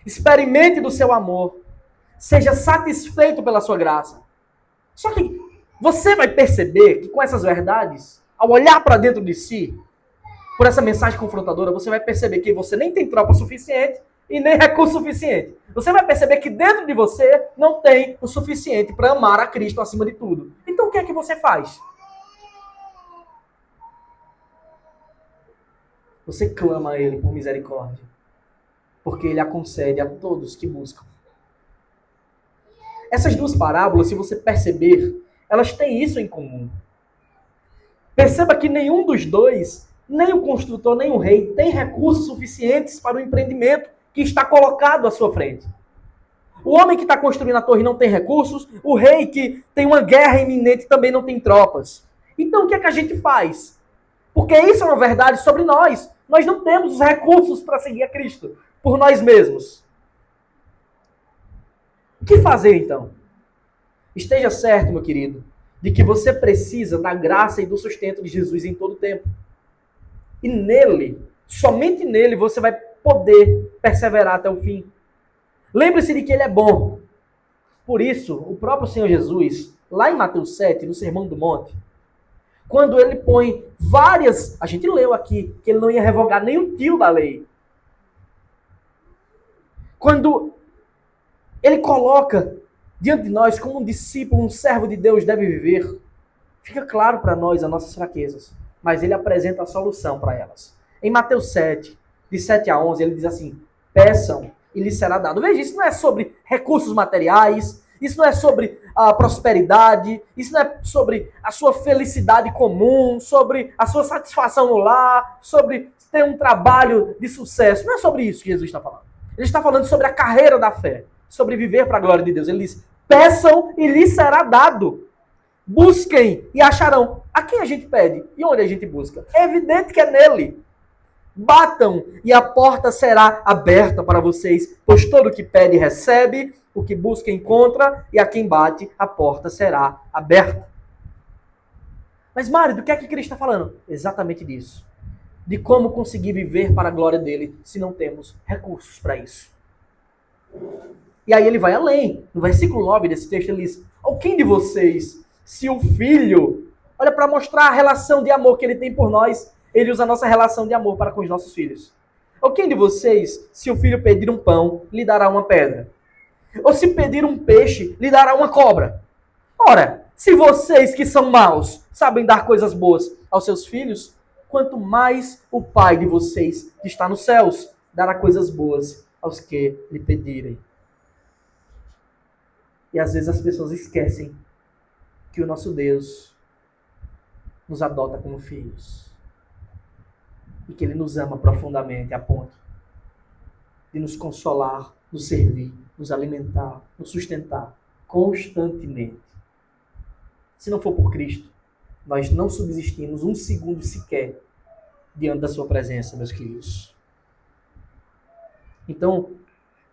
Experimente do seu amor. Seja satisfeito pela sua graça. Só que você vai perceber que com essas verdades, ao olhar para dentro de si, por essa mensagem confrontadora, você vai perceber que você nem tem tropa suficiente e nem recurso suficiente. Você vai perceber que dentro de você não tem o suficiente para amar a Cristo acima de tudo. Então o que é que você faz? Você clama a Ele por misericórdia, porque Ele a concede a todos que buscam. Essas duas parábolas, se você perceber, elas têm isso em comum. Perceba que nenhum dos dois, nem o construtor, nem o rei, tem recursos suficientes para o empreendimento que está colocado à sua frente. O homem que está construindo a torre não tem recursos, o rei que tem uma guerra iminente também não tem tropas. Então o que é que a gente faz? Porque isso é uma verdade sobre nós. Nós não temos os recursos para seguir a Cristo por nós mesmos. O que fazer então? Esteja certo, meu querido, de que você precisa da graça e do sustento de Jesus em todo o tempo. E nele, somente nele, você vai poder perseverar até o fim. Lembre-se de que ele é bom. Por isso, o próprio Senhor Jesus, lá em Mateus 7, no Sermão do Monte, quando ele põe várias... A gente leu aqui que ele não ia revogar nem um tio da lei. Quando ele coloca diante de nós como um discípulo, um servo de Deus deve viver, fica claro para nós as nossas fraquezas, mas ele apresenta a solução para elas. Em Mateus 7, de 7 a 11, ele diz assim, peçam e lhes será dado. Veja, isso não é sobre recursos materiais, isso não é sobre a prosperidade, isso não é sobre a sua felicidade comum, sobre a sua satisfação no lar, sobre ter um trabalho de sucesso. Não é sobre isso que Jesus está falando. Ele está falando sobre a carreira da fé, sobre viver para a glória de Deus. Ele diz, peçam e lhes será dado. Busquem e acharão. A quem a gente pede? E onde a gente busca? É evidente que é nele. Batam e a porta será aberta para vocês, pois todo o que pede recebe, o que busca encontra, e a quem bate a porta será aberta. Mas Mário, do que é que Cristo está falando? Exatamente disso. De como conseguir viver para a glória dele se não temos recursos para isso. E aí ele vai além. No versículo 9 desse texto ele diz, ou quem de vocês, se o filho Olha, para mostrar a relação de amor que ele tem por nós, ele usa a nossa relação de amor para com os nossos filhos. Ou quem de vocês, se o filho pedir um pão, lhe dará uma pedra? Ou se pedir um peixe, lhe dará uma cobra? Ora, se vocês que são maus sabem dar coisas boas aos seus filhos, quanto mais o Pai de vocês que está nos céus dará coisas boas aos que lhe pedirem. E às vezes as pessoas esquecem que o nosso Deus nos adota como filhos. E que Ele nos ama profundamente a ponto de nos consolar, nos servir, nos alimentar, nos sustentar constantemente. Se não for por Cristo, nós não subsistimos um segundo sequer diante da sua presença, meus queridos. Então,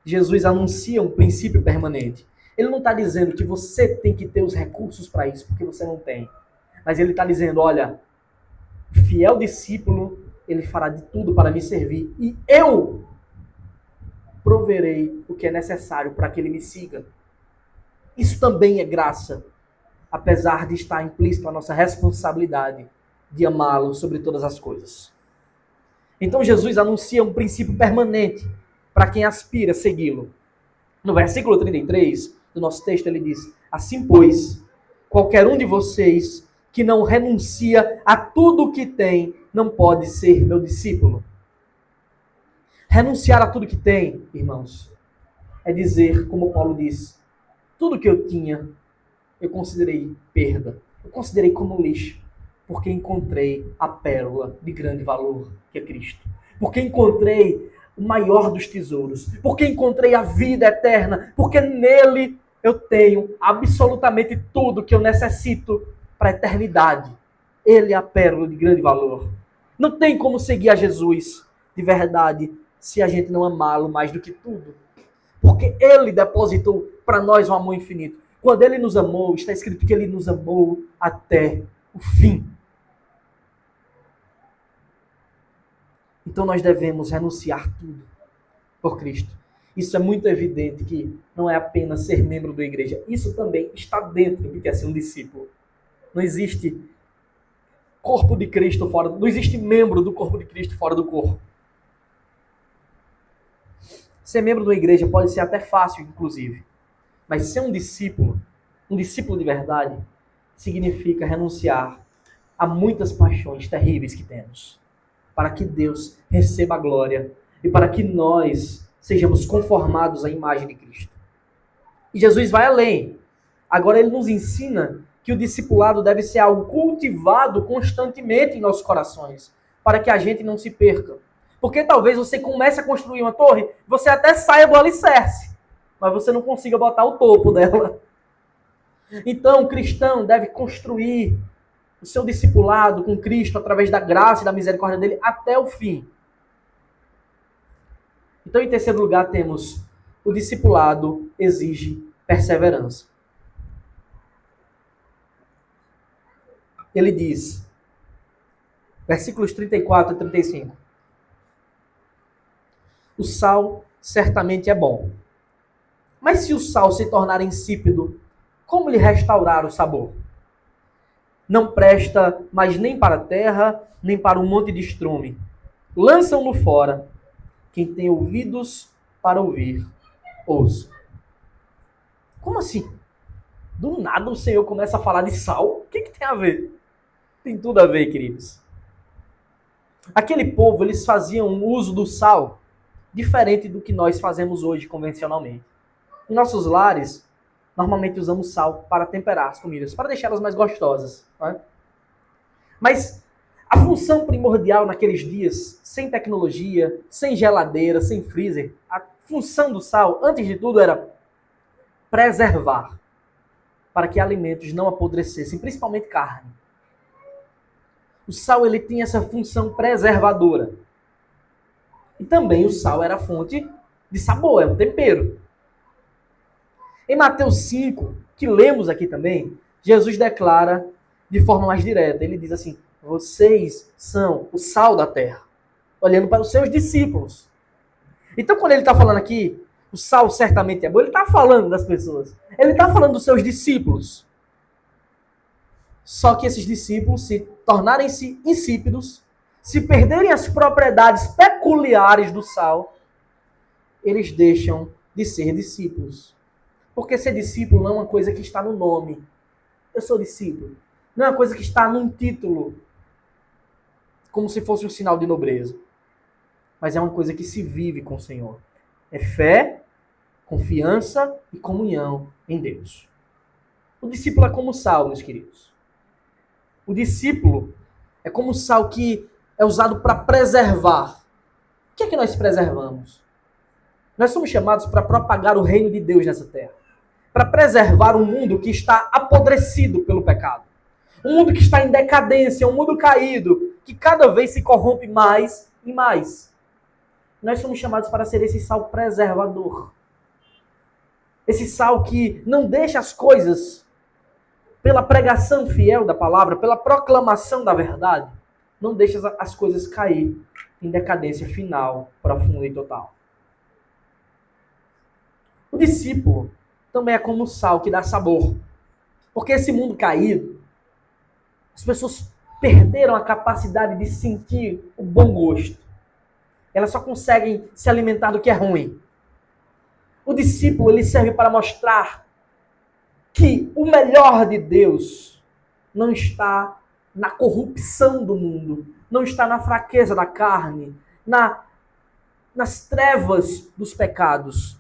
Jesus anuncia um princípio permanente. Ele não está dizendo que você tem que ter os recursos para isso, porque você não tem. Mas ele está dizendo, olha, fiel discípulo, ele fará de tudo para me servir. E eu proverei o que é necessário para que ele me siga. Isso também é graça, apesar de estar implícito a nossa responsabilidade de amá-lo sobre todas as coisas. Então Jesus anuncia um princípio permanente para quem aspira a segui-lo. No versículo 33 do nosso texto ele diz, assim pois, qualquer um de vocês que não renuncia a tudo o que tem, não pode ser meu discípulo. Renunciar a tudo que tem, irmãos, é dizer, como Paulo diz, tudo que eu tinha, eu considerei perda. Eu considerei como lixo, porque encontrei a pérola de grande valor, que é Cristo. Porque encontrei o maior dos tesouros. Porque encontrei a vida eterna. Porque nele eu tenho absolutamente tudo que eu necessito para a eternidade. Ele é a pérola de grande valor. Não tem como seguir a Jesus de verdade se a gente não amá-lo mais do que tudo. Porque ele depositou para nós um amor infinito. Quando ele nos amou, está escrito que ele nos amou até o fim. Então nós devemos renunciar tudo por Cristo. Isso é muito evidente que não é apenas ser membro da igreja. Isso também está dentro do que é ser um discípulo. Não existe corpo de Cristo fora, não existe membro do corpo de Cristo fora do corpo. Ser membro de uma igreja pode ser até fácil, inclusive. Mas ser um discípulo de verdade, significa renunciar a muitas paixões terríveis que temos, para que Deus receba a glória e para que nós sejamos conformados à imagem de Cristo. E Jesus vai além. Agora ele nos ensina que o discipulado deve ser algo cultivado constantemente em nossos corações, para que a gente não se perca. Porque talvez você comece a construir uma torre, você até saia do alicerce, mas você não consiga botar o topo dela. Então, o cristão deve construir o seu discipulado com Cristo através da graça e da misericórdia dele até o fim. Então, em terceiro lugar, temos o discipulado exige perseverança. Ele diz, versículos 34 e 35, o sal certamente é bom, mas se o sal se tornar insípido, como lhe restaurar o sabor? Não presta mais nem para a terra, nem para um monte de estrume. Lançam-no fora. Quem tem ouvidos para ouvir, ouça. Como assim? Do nada o Senhor começa a falar de sal? O que tem a ver? Tem tudo a ver, queridos. Aquele povo, eles faziam um uso do sal diferente do que nós fazemos hoje convencionalmente. Em nossos lares, normalmente usamos sal para temperar as comidas, para deixá-las mais gostosas. Não é? Mas a função primordial naqueles dias, sem tecnologia, sem geladeira, sem freezer, a função do sal, antes de tudo, era preservar, para que alimentos não apodrecessem, principalmente carne. O sal ele tinha essa função preservadora. E também o sal era fonte de sabor, é um tempero. Em Mateus 5, que lemos aqui também, Jesus declara de forma mais direta. Ele diz assim, vocês são o sal da terra. Olhando para os seus discípulos. Então, quando ele está falando aqui, o sal certamente é bom, ele está falando das pessoas. Ele está falando dos seus discípulos. Só que esses discípulos, se tornarem-se insípidos, se perderem as propriedades peculiares do sal, eles deixam de ser discípulos. Porque ser discípulo não é uma coisa que está no nome. Eu sou discípulo. Não é uma coisa que está num título, como se fosse um sinal de nobreza. Mas é uma coisa que se vive com o Senhor. É fé, confiança e comunhão em Deus. O discípulo é como sal, meus queridos. O discípulo é como sal que é usado para preservar. O que é que nós preservamos? Nós somos chamados para propagar o reino de Deus nessa terra. Para preservar um mundo que está apodrecido pelo pecado. Um mundo que está em decadência, um mundo caído, que cada vez se corrompe mais e mais. Nós somos chamados para ser esse sal preservador. Esse sal que não deixa as coisas, pela pregação fiel da palavra, pela proclamação da verdade, não deixa as coisas cair em decadência final, profunda e total. O discípulo também é como o sal que dá sabor. Porque esse mundo caído, as pessoas perderam a capacidade de sentir o bom gosto. Elas só conseguem se alimentar do que é ruim. O discípulo, ele serve para mostrar que o melhor de Deus não está na corrupção do mundo, não está na fraqueza da carne, nas trevas dos pecados,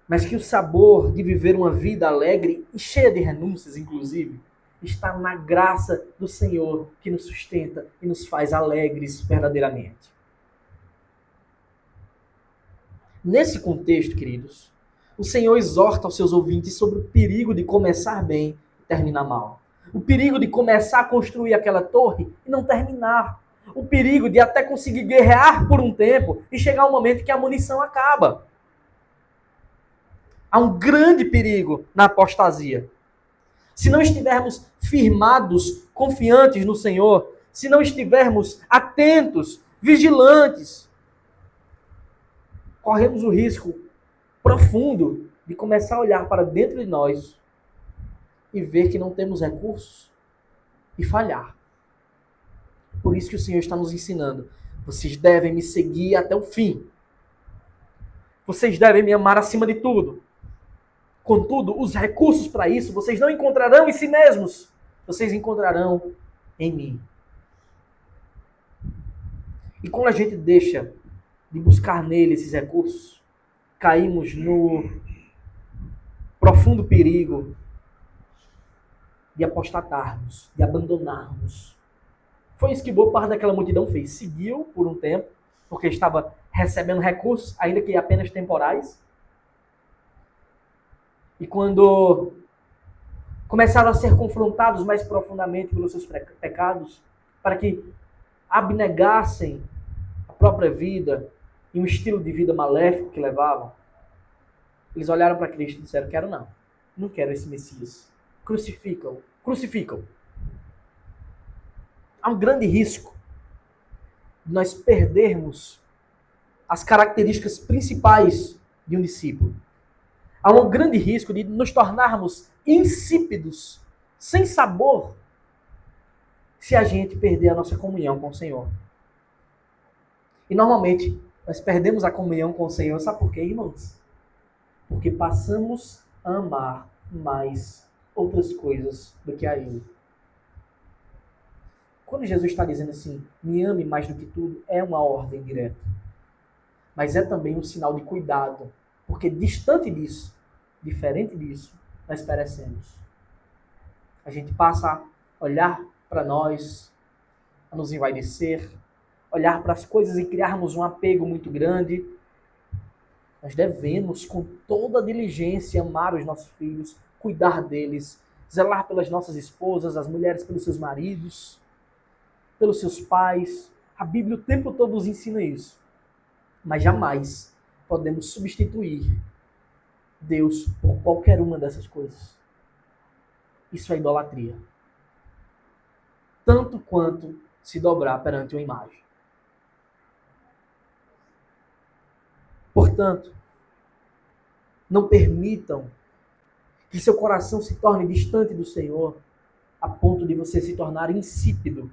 mas que o sabor de viver uma vida alegre e cheia de renúncias, inclusive, está na graça do Senhor que nos sustenta e nos faz alegres verdadeiramente. Nesse contexto, queridos, o Senhor exorta aos seus ouvintes sobre o perigo de começar bem e terminar mal. O perigo de começar a construir aquela torre e não terminar. O perigo de até conseguir guerrear por um tempo e chegar um momento que a munição acaba. Há um grande perigo na apostasia. Se não estivermos firmados, confiantes no Senhor, se não estivermos atentos, vigilantes, corremos o risco profundo de começar a olhar para dentro de nós e ver que não temos recursos e falhar. Por isso que o Senhor está nos ensinando. Vocês devem me seguir até o fim. Vocês devem me amar acima de tudo. Contudo, os recursos para isso vocês não encontrarão em si mesmos. Vocês encontrarão em mim. E quando a gente deixa de buscar nele esses recursos, caímos no profundo perigo de apostatarmos, de abandonarmos. Foi isso que boa parte daquela multidão fez. Seguiu por um tempo, porque estava recebendo recursos, ainda que apenas temporais. E quando começaram a ser confrontados mais profundamente pelos seus pecados, para que abnegassem a própria vida e um estilo de vida maléfico que levavam, eles olharam para Cristo e disseram: quero não quero esse Messias. Crucificam. Há um grande risco de nós perdermos as características principais de um discípulo. Há um grande risco de nos tornarmos insípidos, sem sabor, se a gente perder a nossa comunhão com o Senhor. E normalmente nós perdemos a comunhão com o Senhor, sabe por quê, irmãos? Porque passamos a amar mais outras coisas do que a Ele. Quando Jesus está dizendo assim, me ame mais do que tudo, é uma ordem direta. Mas é também um sinal de cuidado, porque distante disso, diferente disso, nós perecemos. A gente passa a olhar para nós, a nos envaidecer, olhar para as coisas e criarmos um apego muito grande. Nós devemos, com toda a diligência, amar os nossos filhos, cuidar deles, zelar pelas nossas esposas, as mulheres pelos seus maridos, pelos seus pais. A Bíblia o tempo todo nos ensina isso. Mas jamais podemos substituir Deus por qualquer uma dessas coisas. Isso é idolatria. Tanto quanto se dobrar perante uma imagem. Portanto, não permitam que seu coração se torne distante do Senhor a ponto de você se tornar insípido.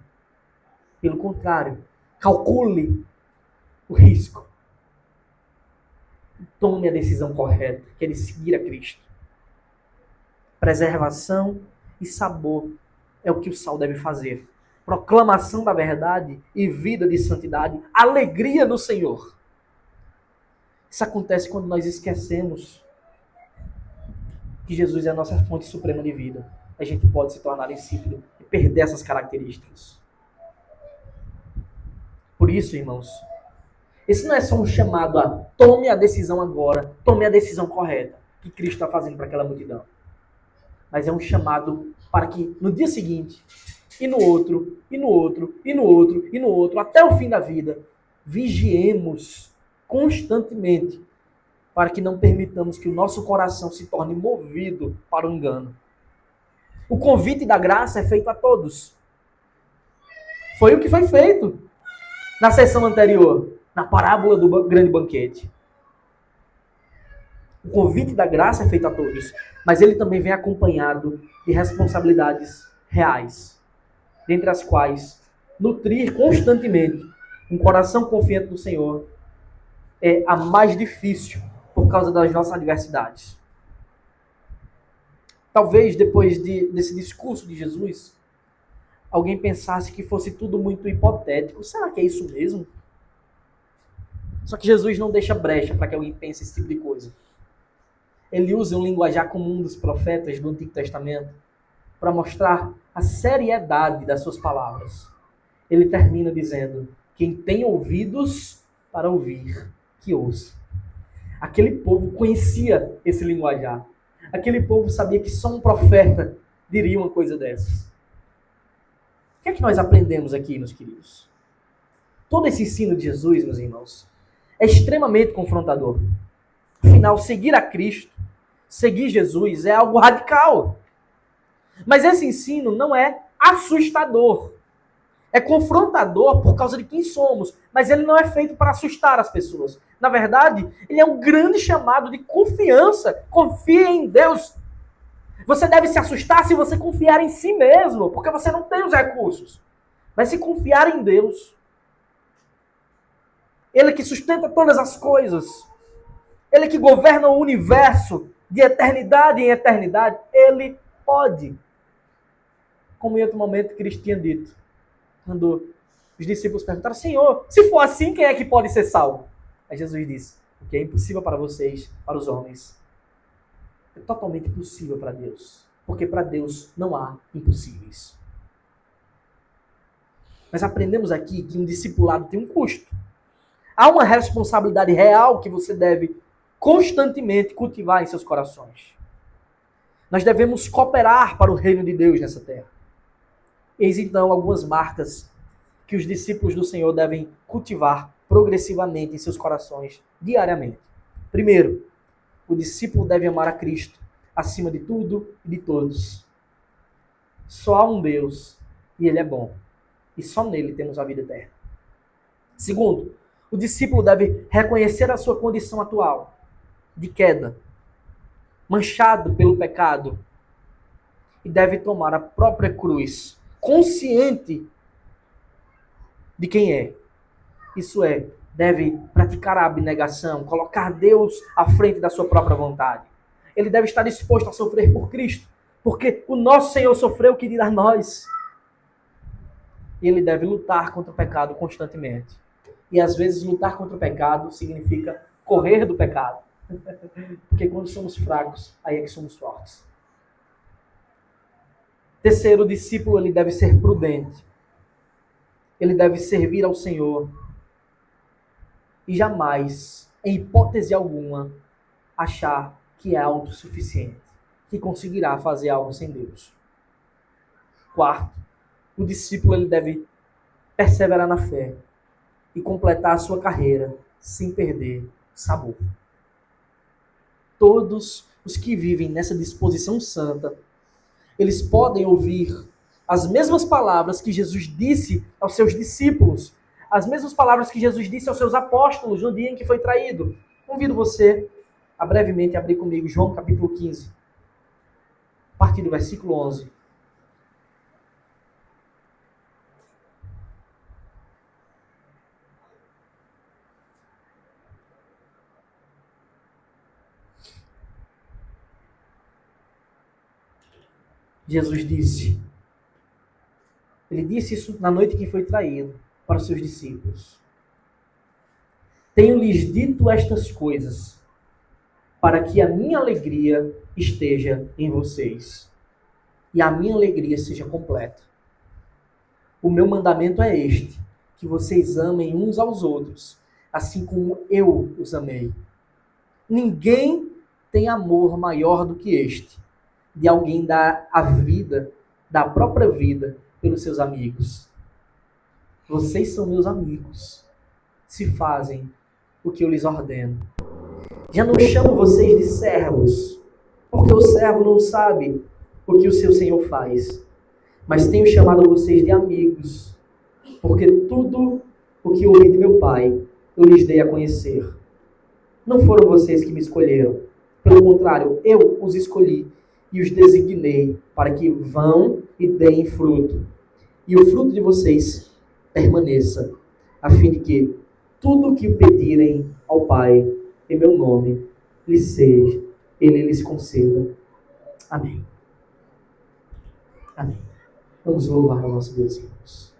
Pelo contrário, calcule o risco. Tome a decisão correta, que é de seguir a Cristo. Preservação e sabor é o que o sal deve fazer. Proclamação da verdade e vida de santidade, alegria no Senhor. Isso acontece quando nós esquecemos que Jesus é a nossa fonte suprema de vida. A gente pode se tornar insípido e perder essas características. Por isso, irmãos, esse não é só um chamado a tome a decisão agora, tome a decisão correta, que Cristo está fazendo para aquela multidão. Mas é um chamado para que no dia seguinte, e no outro, e no outro, e no outro, e no outro, até o fim da vida, vigiemos constantemente para que não permitamos que o nosso coração se torne movido para o engano. O convite da graça é feito a todos. Foi o que foi feito na sessão anterior, na parábola do grande banquete. O convite da graça é feito a todos, mas ele também vem acompanhado de responsabilidades reais, dentre as quais nutrir constantemente um coração confiante no Senhor é a mais difícil por causa das nossas adversidades. Talvez depois desse discurso de Jesus, alguém pensasse que fosse tudo muito hipotético. Será que é isso mesmo? Só que Jesus não deixa brecha para que alguém pense esse tipo de coisa. Ele usa um linguajar comum dos profetas do Antigo Testamento para mostrar a seriedade das suas palavras. Ele termina dizendo: quem tem ouvidos para ouvir, que ouça. Aquele povo conhecia esse linguajar. Aquele povo sabia que só um profeta diria uma coisa dessas. O que é que nós aprendemos aqui, meus queridos? Todo esse ensino de Jesus, meus irmãos, é extremamente confrontador. Afinal, seguir a Cristo, seguir Jesus é algo radical. Mas esse ensino não é assustador. É confrontador por causa de quem somos, mas ele não é feito para assustar as pessoas. Na verdade, ele é um grande chamado de confiança. Confie em Deus. Você deve se assustar se você confiar em si mesmo, porque você não tem os recursos. Mas se confiar em Deus, Ele que sustenta todas as coisas, Ele que governa o universo de eternidade em eternidade, Ele pode. Como em outro momento Cristo tinha dito, quando os discípulos perguntaram: Senhor, se for assim, quem é que pode ser salvo? Aí Jesus disse: o que é impossível para vocês, para os homens, é totalmente possível para Deus. Porque para Deus não há impossíveis. Mas aprendemos aqui que um discipulado tem um custo. Há uma responsabilidade real que você deve constantemente cultivar em seus corações. Nós devemos cooperar para o reino de Deus nessa terra. Eis então algumas marcas que os discípulos do Senhor devem cultivar progressivamente em seus corações, diariamente. Primeiro, o discípulo deve amar a Cristo acima de tudo e de todos. Só há um Deus e Ele é bom. E só nele temos a vida eterna. Segundo, o discípulo deve reconhecer a sua condição atual de queda, manchado pelo pecado, e deve tomar a própria cruz, consciente de quem é. Isso é, deve praticar a abnegação, colocar Deus à frente da sua própria vontade. Ele deve estar disposto a sofrer por Cristo, porque o nosso Senhor sofreu, que dirá nós. Ele deve lutar contra o pecado constantemente. E às vezes lutar contra o pecado significa correr do pecado. Porque quando somos fracos, aí é que somos fortes. Terceiro, o discípulo ele deve ser prudente. Ele deve servir ao Senhor. E jamais, em hipótese alguma, achar que é autossuficiente, que conseguirá fazer algo sem Deus. Quarto, o discípulo ele deve perseverar na fé e completar a sua carreira sem perder sabor. Todos os que vivem nessa disposição santa, eles podem ouvir as mesmas palavras que Jesus disse aos seus discípulos, as mesmas palavras que Jesus disse aos seus apóstolos no dia em que foi traído. Convido você a brevemente abrir comigo João capítulo 15, a partir do versículo 11. Jesus disse, ele disse isso na noite que foi traído para os seus discípulos. Tenho-lhes dito estas coisas, para que a minha alegria esteja em vocês, e a minha alegria seja completa. O meu mandamento é este, que vocês amem uns aos outros, assim como eu os amei. Ninguém tem amor maior do que este, de alguém dar a vida, dar a própria vida, pelos seus amigos. Vocês são meus amigos, se fazem o que eu lhes ordeno. Já não chamo vocês de servos, porque o servo não sabe o que o seu senhor faz. Mas tenho chamado vocês de amigos, porque tudo o que ouvi de meu Pai, eu lhes dei a conhecer. Não foram vocês que me escolheram. Pelo contrário, eu os escolhi e os designei para que vão e deem fruto. E o fruto de vocês permaneça, a fim de que tudo o que pedirem ao Pai em meu nome, Ele lhes conceda. Amém. Amém. Vamos louvar ao nosso Deus, irmãos.